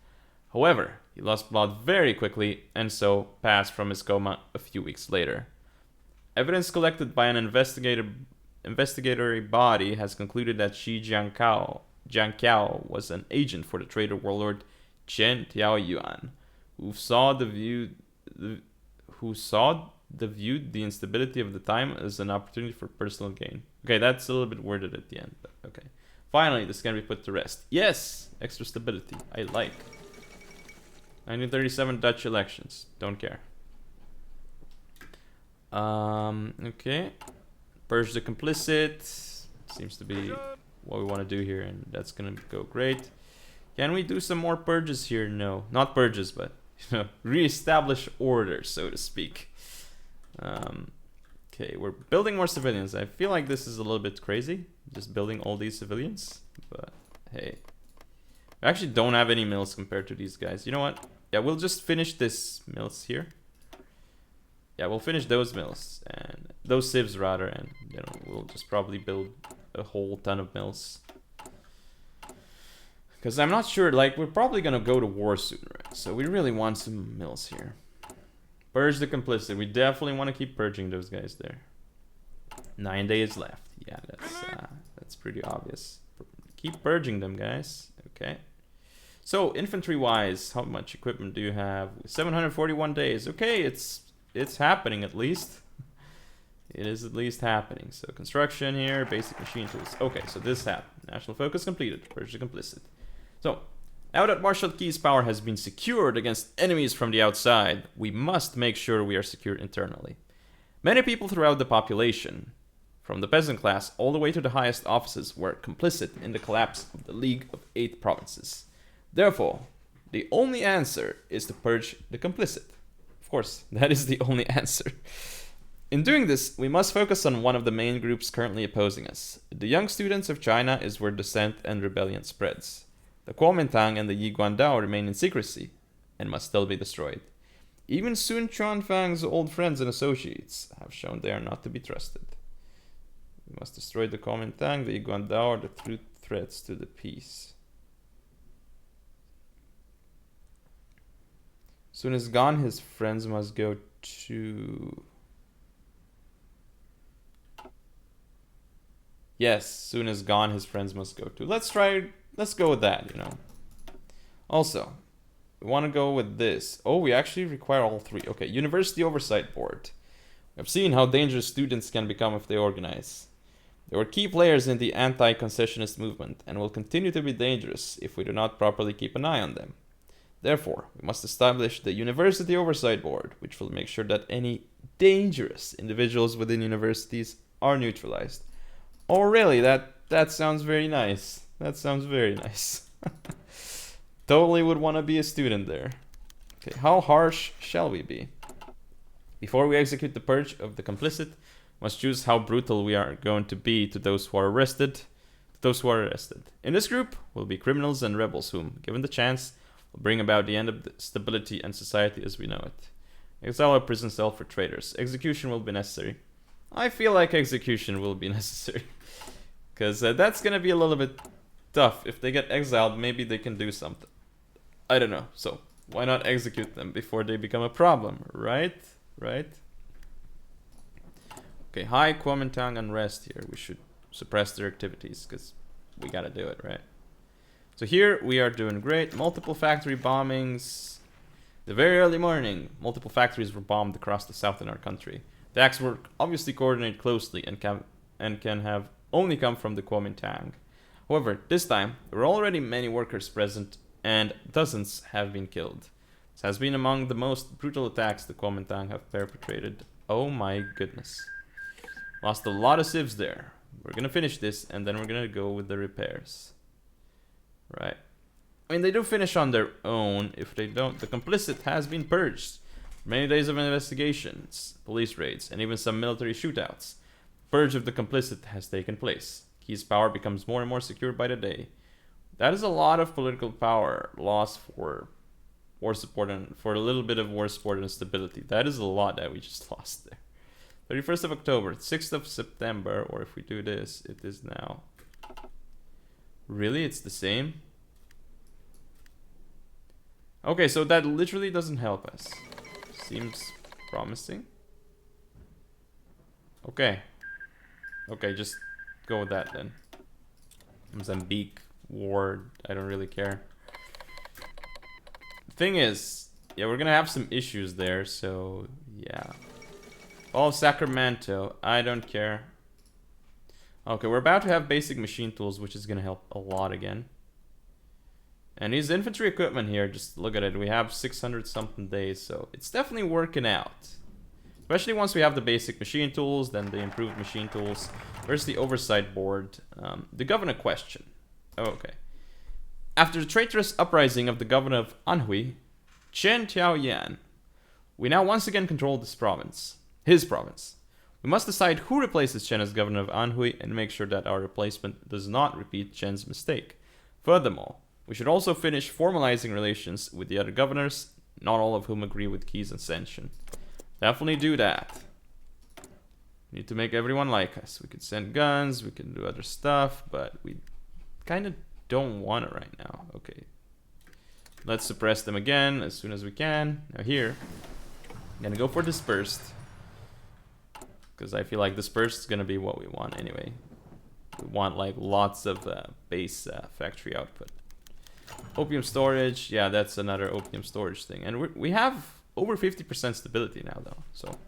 However, he lost blood very quickly, and so passed from his coma a few weeks later. Evidence collected by an investigatory body has concluded that Shi Jianqiao was an agent for the traitor warlord Chen Tiaoyuan, who viewed the instability of the time as an opportunity for personal gain. Okay, that's a little bit worded at the end, but okay. Finally, this can be put to rest. Yes! Extra stability. I like. 1937 Dutch elections. Don't care. Okay. Purge the complicit. Seems to be what we want to do here, and that's gonna go great. Can we do some more purges here? No. Not purges, but, you know, re-establish order, so to speak. Okay, we're building more civilians. I feel like this is a little bit crazy, just building all these civilians, but hey. I actually don't have any mills compared to these guys. You know what? Yeah, we'll just finish this mills here. Yeah, we'll finish those mills, and those civs rather, and, you know, we'll just probably build a whole ton of mills. Because I'm not sure, like, we're probably gonna go to war soon, right? So we really want some mills here. Purge the complicit. We definitely want to keep purging those guys there. 9 days left. Yeah, that's pretty obvious. Keep purging them, guys. Okay. So, infantry-wise, how much equipment do you have? 741 days. Okay, it's happening at least. It is at least happening. So, construction here, basic machine tools. Okay, so this happened. National focus completed. Purge the complicit. So, now that Marshal Key's power has been secured against enemies from the outside, we must make sure we are secure internally. Many people throughout the population, from the peasant class all the way to the highest offices, were complicit in the collapse of the League of 8 Provinces. Therefore, the only answer is to purge the complicit. Of course, that is the only answer. In doing this, we must focus on one of the main groups currently opposing us. The young students of China is where dissent and rebellion spreads. The Kuomintang and the Yiguandao remain in secrecy and must still be destroyed. Even Sun Chuanfang's old friends and associates have shown they are not to be trusted. We must destroy the Kuomintang, the Yiguandao are the true threats to the peace. Sun is gone, his friends must go to... Yes, Sun is gone, his friends must go to. Let's go with that, you know. Also, we want to go with this. Oh, we actually require all 3. Okay, University Oversight Board. I've seen how dangerous students can become if they organize. They were key players in the anti-concessionist movement and will continue to be dangerous if we do not properly keep an eye on them. Therefore, we must establish the University Oversight Board, which will make sure that any dangerous individuals within universities are neutralized. Oh, really? That sounds very nice. That sounds very nice. Totally would want to be a student there. Okay, how harsh shall we be? Before we execute the purge of the complicit, we must choose how brutal we are going to be to those who are arrested. In this group will be criminals and rebels whom, given the chance, will bring about the end of the stability and society as we know it. Exile a prison cell for traitors. Execution will be necessary. I feel like execution will be necessary. Because that's gonna be a little bit tough. If they get exiled, maybe they can do something. I don't know. So, why not execute them before they become a problem, right? Right? Okay, high Kuomintang unrest here. We should suppress their activities, because we gotta do it, right? So here, we are doing great. Multiple factory bombings. The very early morning, multiple factories were bombed across the south in our country. The acts were obviously coordinated closely and can have only come from the Kuomintang. However, this time, there were already many workers present, and dozens have been killed. This has been among the most brutal attacks the Kuomintang have perpetrated. Oh my goodness. Lost a lot of civs there. We're gonna finish this, and then we're gonna go with the repairs. Right. I mean, they do finish on their own. If they don't, the complicit has been purged. Many days of investigations, police raids, and even some military shootouts. Purge of the complicit has taken place. Key's power becomes more and more secured by the day. That is a lot of political power lost for war support and for a little bit of war support and stability. That is a lot that we just lost there. 31st of October, 6th of September, or if we do this, it is now. Really? It's the same? Okay, so that literally doesn't help us. Seems promising. Okay. Okay, just go with that then. Mozambique war, I don't really care. The thing is, yeah, we're gonna have some issues there, so yeah. All of Sacramento, I don't care. Okay, we're about to have basic machine tools, which is gonna help a lot again. And these infantry equipment here, just look at it. We have 600 something days, so it's definitely working out. Especially once we have the basic machine tools, then the improved machine tools. Where's the oversight board? The governor question. Oh, okay. After the traitorous uprising of the governor of Anhui, Chen Tiaoyan, we now once again control this province. His province. We must decide who replaces Chen as governor of Anhui and make sure that our replacement does not repeat Chen's mistake. Furthermore, we should also finish formalizing relations with the other governors, not all of whom agree with Key's ascension. Definitely do that. We need to make everyone like us. We could send guns, we can do other stuff, but we kind of don't want it right now. Okay. Let's suppress them again as soon as we can. Now here, I'm gonna go for dispersed. Because I feel like dispersed is gonna be what we want anyway. We want like lots of base factory output. Opium storage, yeah, that's another opium storage thing. And we have over 50% stability now, though. So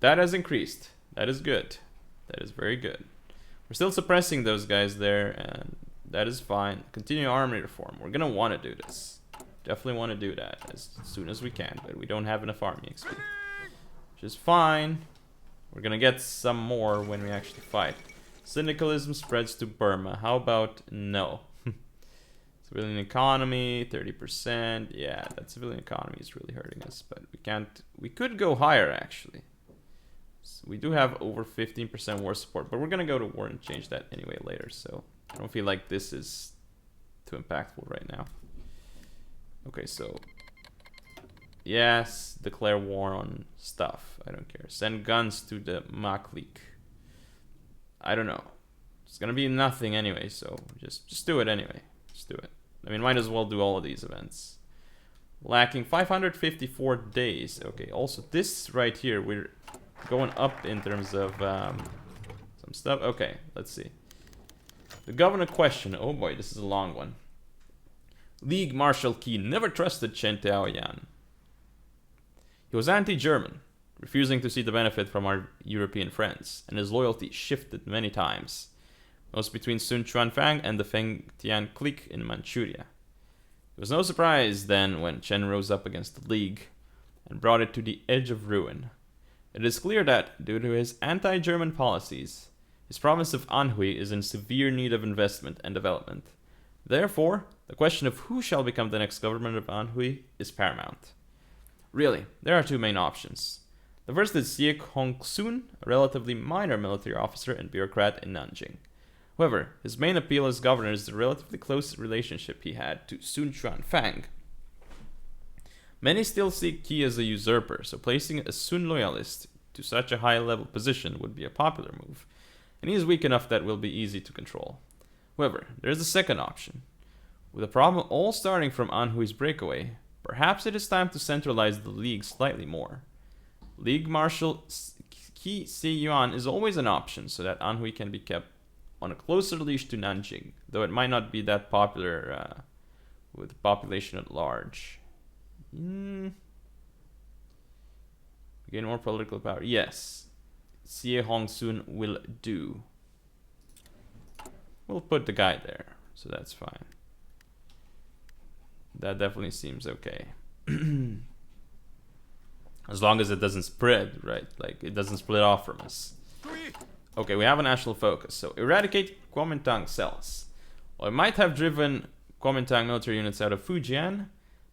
that has increased. That is good. That is very good. We're still suppressing those guys there, and that is fine. Continue army reform. We're gonna want to do this. Definitely want to do that as soon as we can, but we don't have enough army XP. Which is fine. We're gonna get some more when we actually fight. Syndicalism spreads to Burma. How about no? Civilian economy, 30%. Yeah, that civilian economy is really hurting us, but we can't. We could go higher actually. So we do have over 15% war support, but we're gonna go to war and change that anyway later. So I don't feel like this is too impactful right now. Okay, so yes, declare war on stuff. I don't care. Send guns to the Clique. I don't know. It's gonna be nothing anyway, so just do it anyway. Just do it. I mean, might as well do all of these events. Lacking 554 days. Okay, also this right here, we're going up in terms of some stuff. Okay, let's see. The governor question. Oh boy, this is a long one. League Marshal Key never trusted Chen Taoyan. He was anti-German, refusing to see the benefit from our European friends, and his loyalty shifted many times. Most between Sun Chuanfang and the Feng Tian clique in Manchuria. It was no surprise then when Chen rose up against the League and brought it to the edge of ruin. It is clear that, due to his anti-German policies, his province of Anhui is in severe need of investment and development. Therefore, the question of who shall become the next government of Anhui is paramount. Really, there are two main options. The first is Xie Hongxun, a relatively minor military officer and bureaucrat in Nanjing. However, his main appeal as governor is the relatively close relationship he had to Sun Chuanfang. Many still see Qi as a usurper, so placing a Sun loyalist to such a high level position would be a popular move, and he is weak enough that will be easy to control. However, there is a second option. With the problem all starting from Anhui's breakaway, perhaps it is time to centralize the League slightly more. League Marshal Qi Si Yuan is always an option so that Anhui can be kept on a closer leash to Nanjing, though it might not be that popular with the population at large. Gain more political power. Yes. Xie Hongsun will do. We'll put the guy there, so that's fine. That definitely seems okay. As long as it doesn't spread, right? Like, it doesn't split off from us. Okay, we have a national focus. So, eradicate Kuomintang cells. While we might have driven Kuomintang military units out of Fujian,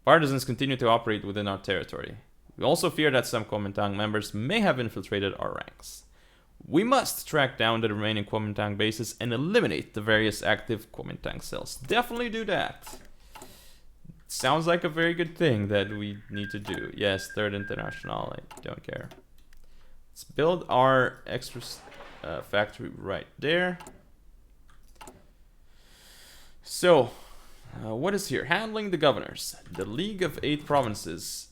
partisans continue to operate within our territory. We also fear that some Kuomintang members may have infiltrated our ranks. We must track down the remaining Kuomintang bases and eliminate the various active Kuomintang cells. Definitely do that. Sounds like a very good thing that we need to do. Yes, Third International, I don't care. Let's build our extra factory right there. So, what is here? Handling the governors. The League of 8 Provinces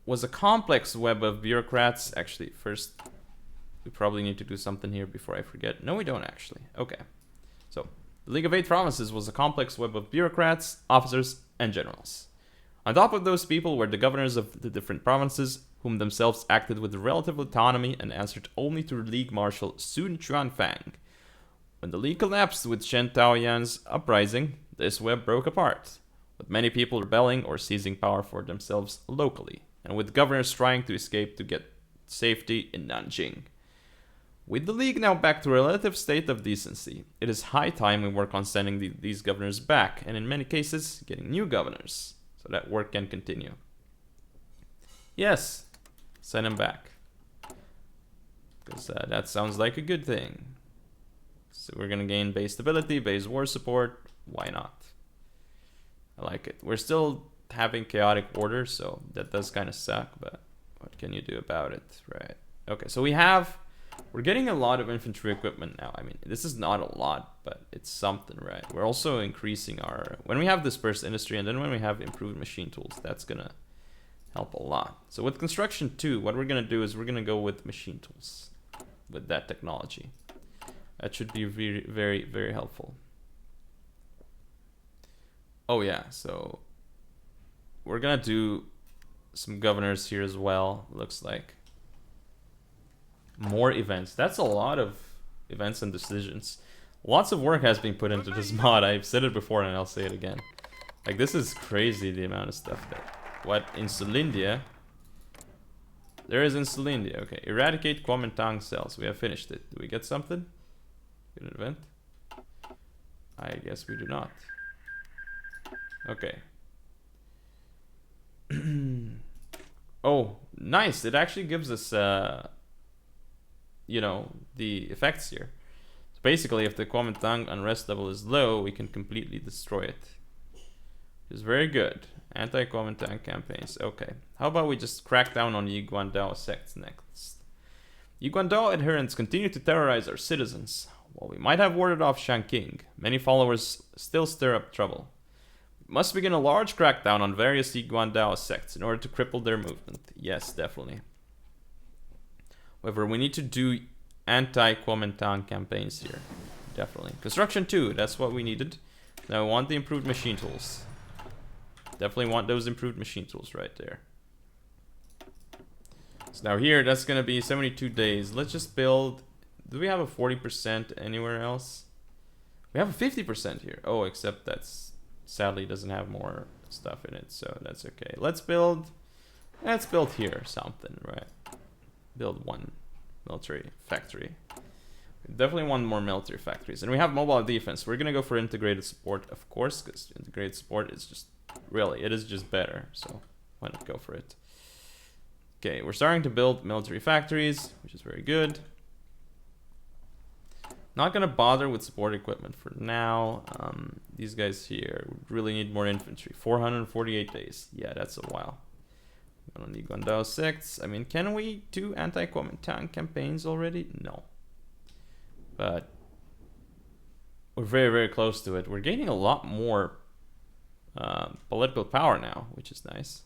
was a complex web of bureaucrats. Actually, first, we probably need to do something here before I forget. No, we don't actually. Okay. So, the League of 8 Provinces was a complex web of bureaucrats, officers, and generals. On top of those people were the governors of the different provinces, whom themselves acted with relative autonomy and answered only to League Marshal Sun Chuanfang. When the League collapsed with Shen Taoyan's uprising, this web broke apart, with many people rebelling or seizing power for themselves locally, and with governors trying to escape to get safety in Nanjing. With the League now back to a relative state of decency, it is high time we work on sending these governors back, and in many cases, getting new governors, so that work can continue. Yes, send them back. Because that sounds like a good thing. So we're gonna gain base stability, base war support, why not? I like it. We're still having chaotic order, so that does kind of suck, but what can you do about it, right? Okay, so we're getting a lot of infantry equipment now. I mean, this is not a lot, but it's something, right? We're also increasing our... When we have dispersed industry and then when we have improved machine tools, that's gonna help a lot. So with construction 2, what we're gonna do is we're gonna go with machine tools with that technology. That should be very, very, very helpful. Oh yeah, so we're gonna do some governors here as well, looks like. More events. That's a lot of events and decisions. Lots of work has been put into this mod. I've said it before and I'll say it again. Like, this is crazy, the amount of stuff that... What? Insulindia? There is Insulindia. Okay. Eradicate Kuomintang cells. We have finished it. Do we get something? Get an event? I guess we do not. Okay. Oh, nice. It actually gives us... you know, the effects here. So basically, if the Kuomintang unrest level is low, we can completely destroy it. Which is very good. Anti-Kuomintang campaigns. Okay. How about we just crack down on Yiguandao sects next? Yiguandao adherents continue to terrorize our citizens. While we might have warded off Shanking, many followers still stir up trouble. We must begin a large crackdown on various Yiguandao sects in order to cripple their movement. Yes, definitely. However, we need to do anti-Kuomintang campaigns here. Definitely. Construction 2, that's what we needed. Now I want the improved machine tools. Definitely want those improved machine tools right there. So now here, that's going to be 72 days. Let's just build... Do we have a 40% anywhere else? We have a 50% here. Oh, except that's... Sadly doesn't have more stuff in it, so that's okay. Let's build here something, right? Build one military factory. We definitely want more military factories. And we have mobile defense. We're gonna go for integrated support, of course, because integrated support is just really, it is just better. So why not go for it? Okay, we're starting to build military factories, which is very good. Not gonna bother with support equipment for now. These guys here really need more infantry. 448 days. Yeah, that's a while. On the Guandao sects. I mean, can we do anti-Kuomintang campaigns already? No. But we're very, very close to it. We're gaining a lot more political power now, which is nice.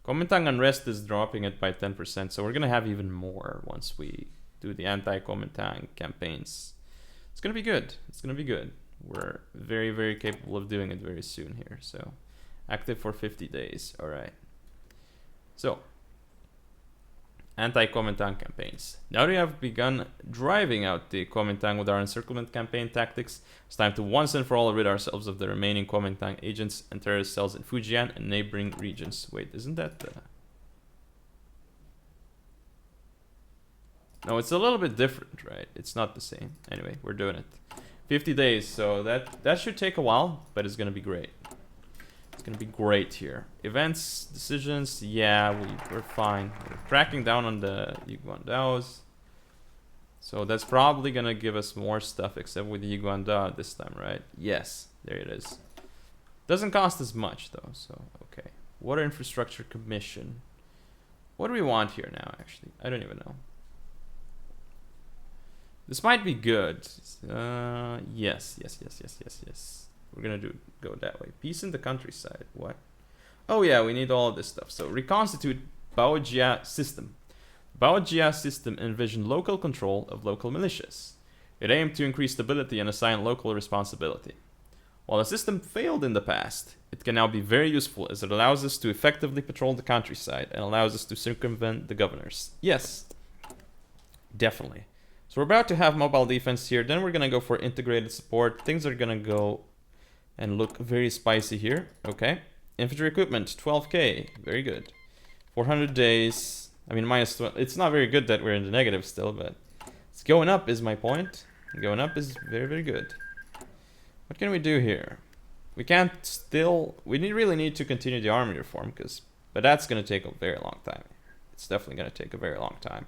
Kuomintang unrest is dropping it by 10%, so we're gonna have even more once we do the anti-Kuomintang campaigns. It's gonna be good. It's gonna be good. We're very, very capable of doing it very soon here. So active for 50 days. All right. So anti-Kuomintang campaigns. Now that we have begun driving out the Kuomintang with our encirclement campaign tactics, it's time to once and for all rid ourselves of the remaining Kuomintang agents and terrorist cells in Fujian and neighboring regions. Wait, isn't that No, it's a little bit different, right? It's not the same. Anyway, we're doing it. 50 days, so that should take a while, but it's gonna be great. It's gonna be great here. Events, decisions, yeah, we're fine. We're cracking down on the Yiguandaos. So that's probably gonna give us more stuff, except with the Yiguandao this time, right? Yes, there it is. Doesn't cost as much though, so okay. Water Infrastructure Commission. What do we want here now, actually? I don't even know. This might be good. Yes. We're gonna go that way. Peace in the countryside. What? Oh yeah, we need all of this stuff. So reconstitute Baojia system. Baojia system envisioned local control of local militias. It aimed to increase stability and assign local responsibility. While the system failed in the past, it can now be very useful as it allows us to effectively patrol the countryside and allows us to circumvent the governors. Yes, definitely. So we're about to have mobile defense here. Then we're gonna go for integrated support. Things are gonna go and look very spicy here. Okay. Infantry equipment, 12k. Very good. 400 days. I mean, minus 12. It's not very good that we're in the negative still, but it's going up is my point. Going up is very, very good. What can we do here? We can't still... We really need to continue the army reform, but that's gonna take a very long time. It's definitely gonna take a very long time.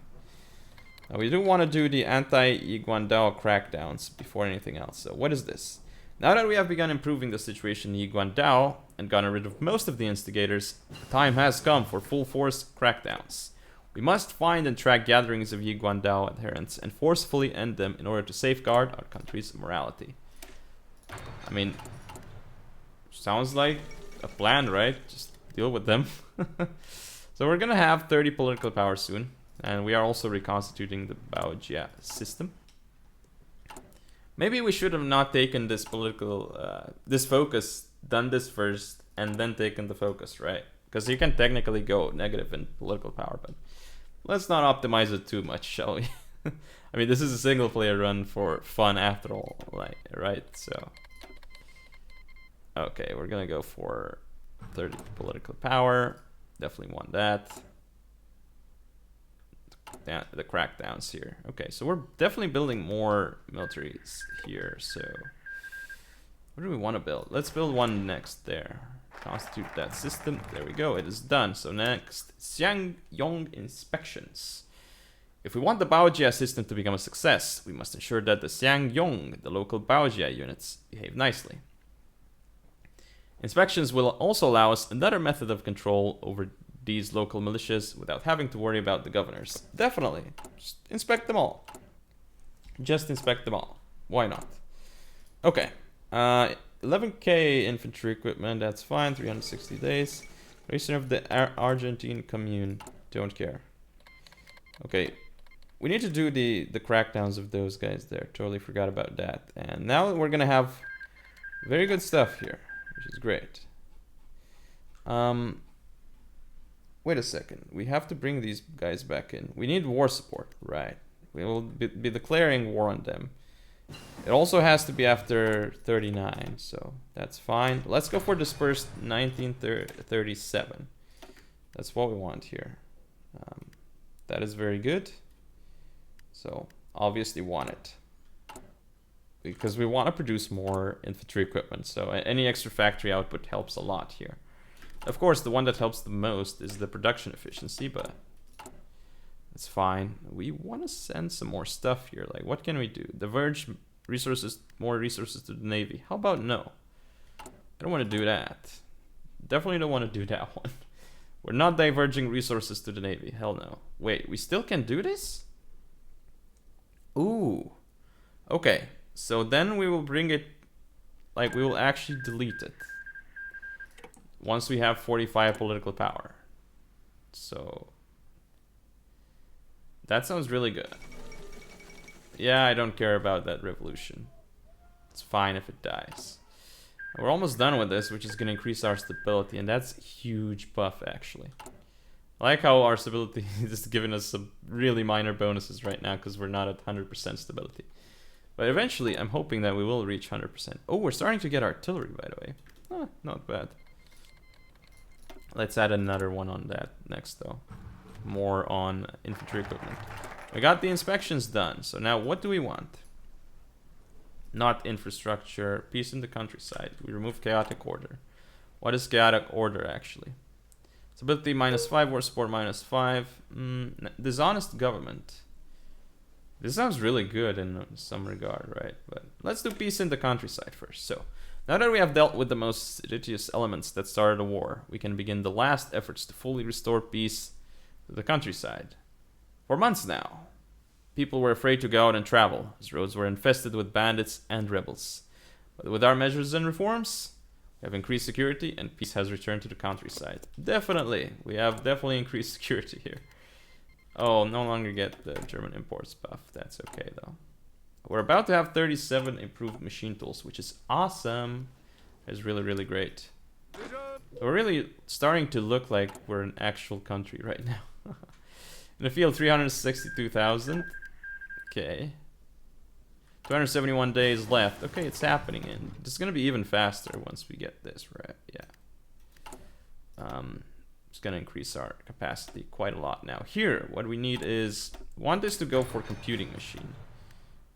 Now we do want to do the anti-Yiguandao crackdowns before anything else. So what is this? Now that we have begun improving the situation in Yiguandao and gotten rid of most of the instigators, the time has come for full force crackdowns. We must find and track gatherings of Yiguandao adherents and forcefully end them in order to safeguard our country's morality. I mean, sounds like a plan, right? Just deal with them. So we're gonna have 30 political power soon. And we are also reconstituting the Baojia system. Maybe we should have not taken this political, this focus, done this first, and then taken the focus, right? Because you can technically go negative in political power, but let's not optimize it too much, shall we? I mean, this is a single player run for fun after all, like, right? So, okay, we're gonna go for 30 political power. Definitely want that. The crackdowns here. Okay, so we're definitely building more militaries here. So what do we want to build? Let's build one next there. Constitute that system. There we go. It is done. So next, Xiangyong inspections. If we want the Baojia system to become a success, we must ensure that the Xiangyong, the local Baojia units, behave nicely. Inspections will also allow us another method of control over these local militias without having to worry about the governors. Definitely. Just inspect them all. Just inspect them all. Why not? Okay. 11k infantry equipment, that's fine. 360 days. Reason of the Argentine commune. Don't care. Okay. We need to do the crackdowns of those guys there. Totally forgot about that. And now we're gonna have very good stuff here, which is great. Wait a second. We have to bring these guys back in. We need war support, right? We will be declaring war on them. It also has to be after 39, so that's fine. Let's go for dispersed 1937. That's what we want here. That is very good. So obviously want it. Because we want to produce more infantry equipment. So any extra factory output helps a lot here. Of course, the one that helps the most is the production efficiency, but it's fine. We want to send some more stuff here. Like, what can we do? Diverge resources, more resources to the Navy. How about no? I don't want to do that. Definitely don't want to do that one. We're not diverging resources to the Navy. Hell no. Wait, we still can do this? Ooh. Okay, so then we will bring it... Like, we will actually delete it. Once we have 45 political power. So... That sounds really good. Yeah, I don't care about that revolution. It's fine if it dies. We're almost done with this, which is going to increase our stability, and that's a huge buff, actually. I like how our stability is giving us some really minor bonuses right now, because we're not at 100% stability. But eventually, I'm hoping that we will reach 100%. Oh, we're starting to get artillery, by the way. Huh, not bad. Let's add another one on that next, though. More on infantry equipment. We got the inspections done, so now what do we want? Not infrastructure, peace in the countryside. We remove chaotic order. What is chaotic order, actually? Stability -5, war support -5. Dishonest government. This sounds really good in some regard, right? But let's do peace in the countryside first. So, now that we have dealt with the most seditious elements that started a war, we can begin the last efforts to fully restore peace to the countryside. For months now, people were afraid to go out and travel, as roads were infested with bandits and rebels. But with our measures and reforms, we have increased security and peace has returned to the countryside. Definitely, we have definitely increased security here. Oh, no longer get the German imports buff. That's okay though. We're about to have 37 improved machine tools, which is awesome. It's really, really great. We're really starting to look like we're an actual country right now. In the field, 362,000. Okay. 271 days left. Okay, it's happening, and it's gonna be even faster once we get this, right? Yeah. It's gonna increase our capacity quite a lot now. Here, what we need is... want this to go for computing machine.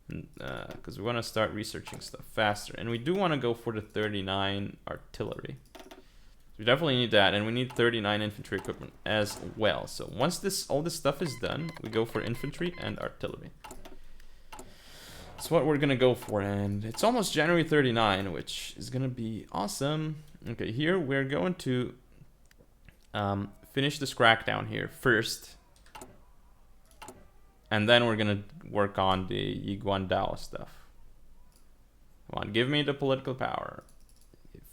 Because we want to start researching stuff faster. And we do want to go for the 39 artillery. We definitely need that, and we need 39 infantry equipment as well. So once all this stuff is done, we go for infantry and artillery. That's what we're gonna go for, and it's almost January 39, which is gonna be awesome. Okay, here we're going to finish this crackdown here first, and then we're gonna work on the Yiguan Dao stuff. Come on, give me the political power.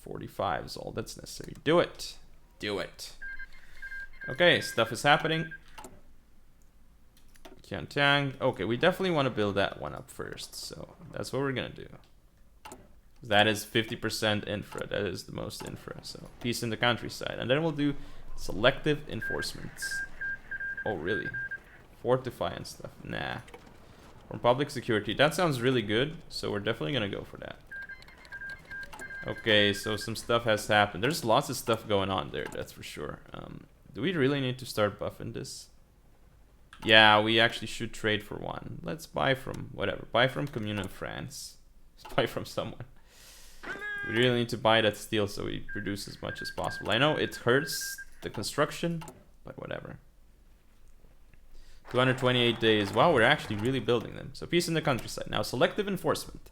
45 is all that's necessary. Do it. Do it. Okay, stuff is happening. Qiantang. Okay, we definitely want to build that one up first. So that's what we're going to do. That is 50% infra. That is the most infra. So peace in the countryside. And then we'll do selective enforcements. Oh, really? Fortify and stuff. Nah. From public security. That sounds really good. So we're definitely going to go for that. Okay, so some stuff has happened. There's lots of stuff going on there, that's for sure. Do we really need to start buffing this? Yeah, we actually should trade for one. Let's buy from, whatever. Buy from Commune of France. Let's buy from someone. We really need to buy that steel so we produce as much as possible. I know it hurts the construction, but whatever. 228 days. Wow, we're actually really building them. So peace in the countryside. Now, selective enforcement.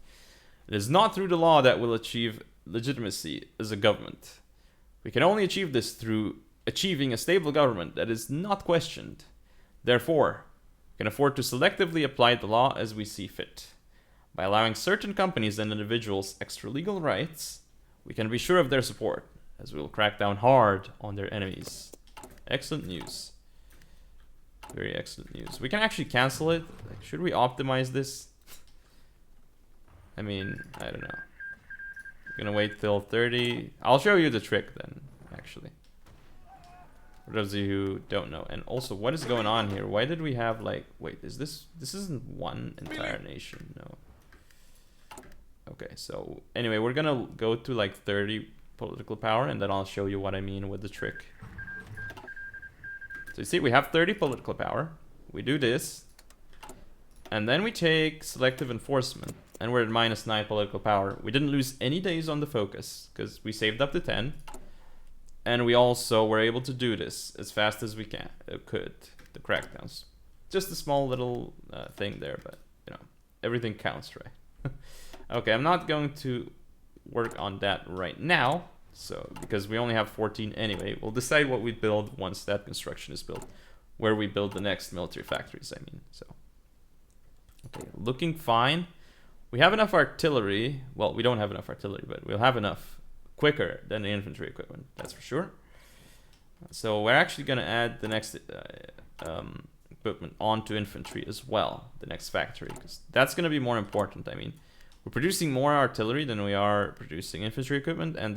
It is not through the law that will achieve legitimacy as a government. We can only achieve this through achieving a stable government that is not questioned. Therefore, we can afford to selectively apply the law as we see fit. By allowing certain companies and individuals extra legal rights, we can be sure of their support, as we will crack down hard on their enemies. Excellent news. Very excellent news. We can actually cancel it. Like, should we optimize this? I mean, I don't know. We're gonna wait till 30. I'll show you the trick then, actually. For those of you who don't know. And also, what is going on here? Why did we have like... Wait, is this... This isn't one entire nation, no. Okay, so... Anyway, we're gonna go to like 30 political power, and then I'll show you what I mean with the trick. So you see, we have 30 political power. We do this. And then we take selective enforcement. And we're at -9 political power. We didn't lose any days on the focus, because we saved up to 10. And we also were able to do this as fast as we could. The crackdowns. Just a small little thing there, but, you know, everything counts, right? Okay, I'm not going to work on that right now. So, because we only have 14 anyway, we'll decide what we build once that construction is built. Where we build the next military factories, I mean, so. Okay, looking fine. We have enough artillery. Well, we don't have enough artillery, but we'll have enough quicker than the infantry equipment, that's for sure. So we're actually going to add the next equipment onto infantry as well, the next factory, because that's going to be more important. I mean, we're producing more artillery than we are producing infantry equipment, and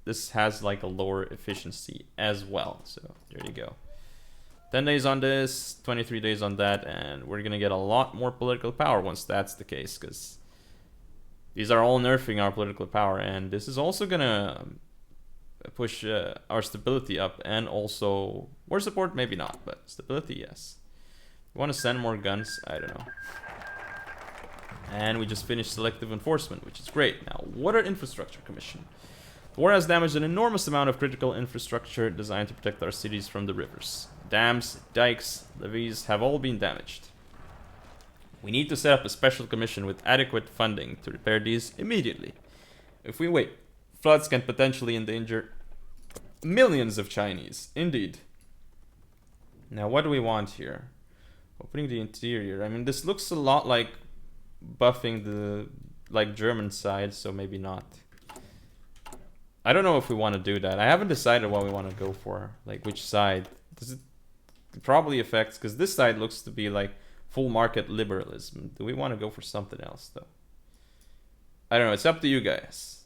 this has like a lower efficiency as well. So there you go. 10 days on this, 23 days on that, and we're going to get a lot more political power once that's the case, because these are all nerfing our political power, and this is also going to push our stability up, and also war support, maybe not, but stability, yes. We want to send more guns, I don't know. And we just finished selective enforcement, which is great. Now, Water Infrastructure Commission. The war has damaged an enormous amount of critical infrastructure designed to protect our cities from the rivers. Dams, dikes, levees have all been damaged. We need to set up a special commission with adequate funding to repair these immediately. If we wait, floods can potentially endanger millions of Chinese. Indeed. Now, what do we want here? Opening the interior. I mean, this looks a lot like buffing the German side, so maybe not. I don't know if we want to do that. I haven't decided what we want to go for, like which side. Does it probably affects, because this side looks to be like full market liberalism. Do we want to go for something else though? I don't know, it's up to you guys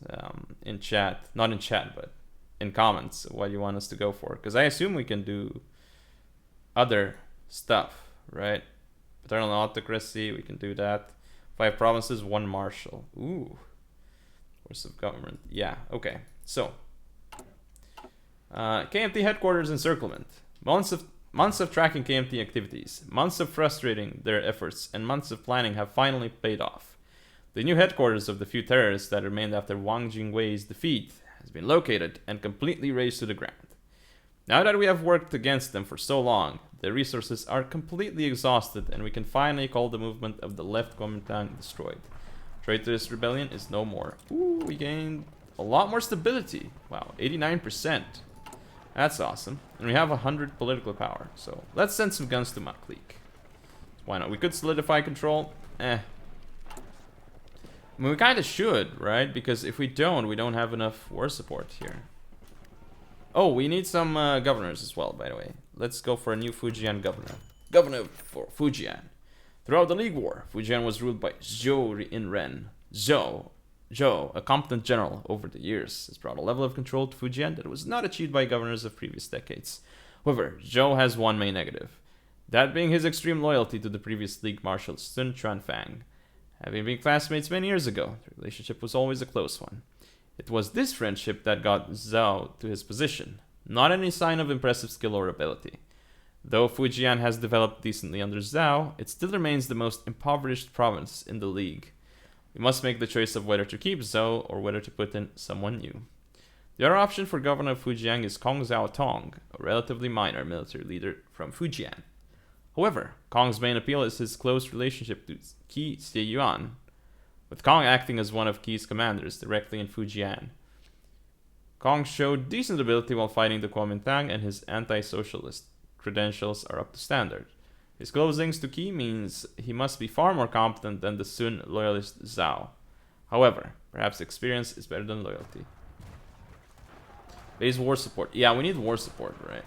in chat, not in chat, but in comments, what you want us to go for, because I assume we can do other stuff, right? Paternal autocracy, we can do that. 5 provinces, 1 marshal. Ooh. Force of government. Yeah, okay. So, KMT headquarters encirclement. Months of tracking KMT activities, months of frustrating their efforts, and months of planning have finally paid off. The new headquarters of the few terrorists that remained after Wang Jingwei's defeat has been located and completely razed to the ground. Now that we have worked against them for so long, their resources are completely exhausted, and we can finally call the movement of the left Kuomintang destroyed. Traitorous rebellion is no more. Ooh, we gained a lot more stability. Wow, 89%. That's awesome. And we have 100 political power. So let's send some guns to my clique. Why not? We could solidify control. I mean, we kind of should, right? Because if we don't have enough war support here. Oh, we need some governors as well, by the way. Let's go for a new Fujian governor. Governor for Fujian. Throughout the League War, Fujian was ruled by Zhou in Ren. Zhou, a competent general over the years, has brought a level of control to Fujian that was not achieved by governors of previous decades. However, Zhou has one main negative. That being his extreme loyalty to the previous League Marshal Sun Chuanfang. Having been classmates many years ago, the relationship was always a close one. It was this friendship that got Zhou to his position, not any sign of impressive skill or ability. Though Fujian has developed decently under Zhou, it still remains the most impoverished province in the League. We must make the choice of whether to keep Zhou or whether to put in someone new. The other option for governor of Fujian is Kong Xiaotong, a relatively minor military leader from Fujian. However, Kong's main appeal is his close relationship to Qi Ziyuan, with Kong acting as one of Qi's commanders directly in Fujian. Kong showed decent ability while fighting the Kuomintang, and his anti-socialist credentials are up to standard. His close links to Qi means he must be far more competent than the Sun loyalist Zhao. However, perhaps experience is better than loyalty. Base war support. Yeah, we need war support, right?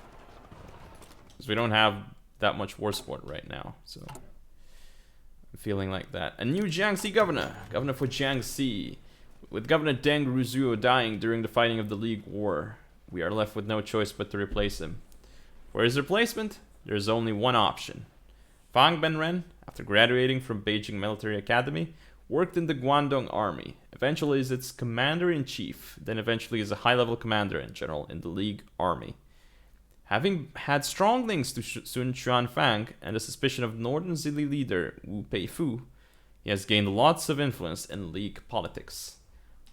Because we don't have that much war support right now, so I'm feeling like that. A new Jiangxi governor for Jiangxi. With Governor Deng Ruzuo dying during the fighting of the League War, we are left with no choice but to replace him. For his replacement, there is only one option. Fang Benren, after graduating from Beijing Military Academy, worked in the Guangdong Army, eventually as its commander-in-chief, then eventually as a high-level commander in general in the League Army. Having had strong links to Sun Chuanfang and a suspicion of Northern Zili leader Wu Peifu, he has gained lots of influence in League politics.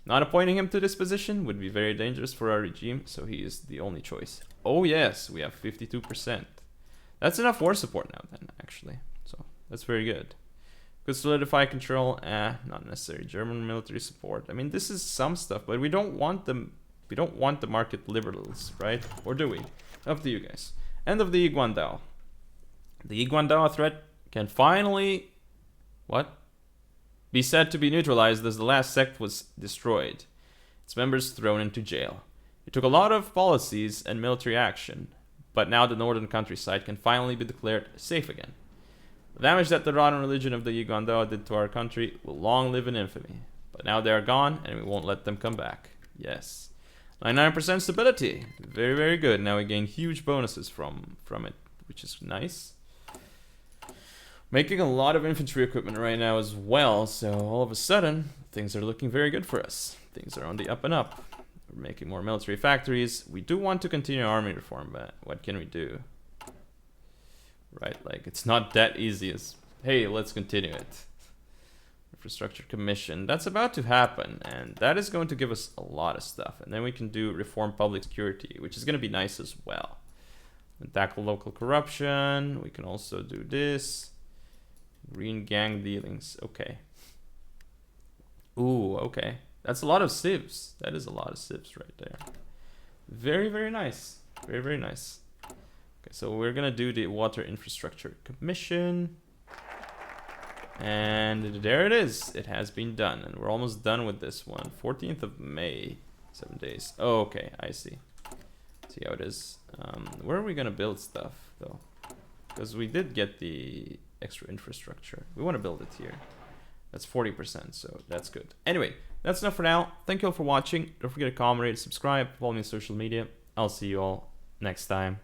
Not appointing him to this position would be very dangerous for our regime, so he is the only choice. Oh yes, we have 52%. That's enough war support now then, actually. So, that's very good. Could solidify control, not necessary. German military support. I mean, this is some stuff, but we don't want the We don't want the market liberals, right? Or do we? Up to you guys. End of the Iguandao. The Iguandao threat can finally... What? Be said to be neutralized as the last sect was destroyed. Its members thrown into jail. It took a lot of policies and military action, but now the northern countryside can finally be declared safe again. The damage that the rotten religion of the Iguandao did to our country will long live in infamy. But now they are gone, and we won't let them come back. Yes. 99% stability. Very, very good. Now we gain huge bonuses from it, which is nice. Making a lot of infantry equipment right now as well, so all of a sudden, things are looking very good for us. Things are on the up and up. We're making more military factories. We do want to continue army reform, but what can we do? Right, like, it's not that easy as, hey, let's continue it. Infrastructure Commission. That's about to happen, and that is going to give us a lot of stuff. And then we can do reform public security, which is going to be nice as well. And tackle local corruption. We can also do this. Green gang dealings. Okay. Ooh, okay. That's a lot of civs. That is a lot of civs right there. Very, very nice. Very, very nice. Okay, so we're gonna do the Water Infrastructure Commission. And there it is. It has been done. And we're almost done with this one. 14th of May. 7 days. Oh, okay. I see. See how it is. Where are we gonna build stuff, though? Because we did get the extra infrastructure. We want to build it here. That's 40%, so that's good. Anyway, that's enough for now. Thank you all for watching. Don't forget to comment, rate, subscribe, follow me on social media. I'll see you all next time.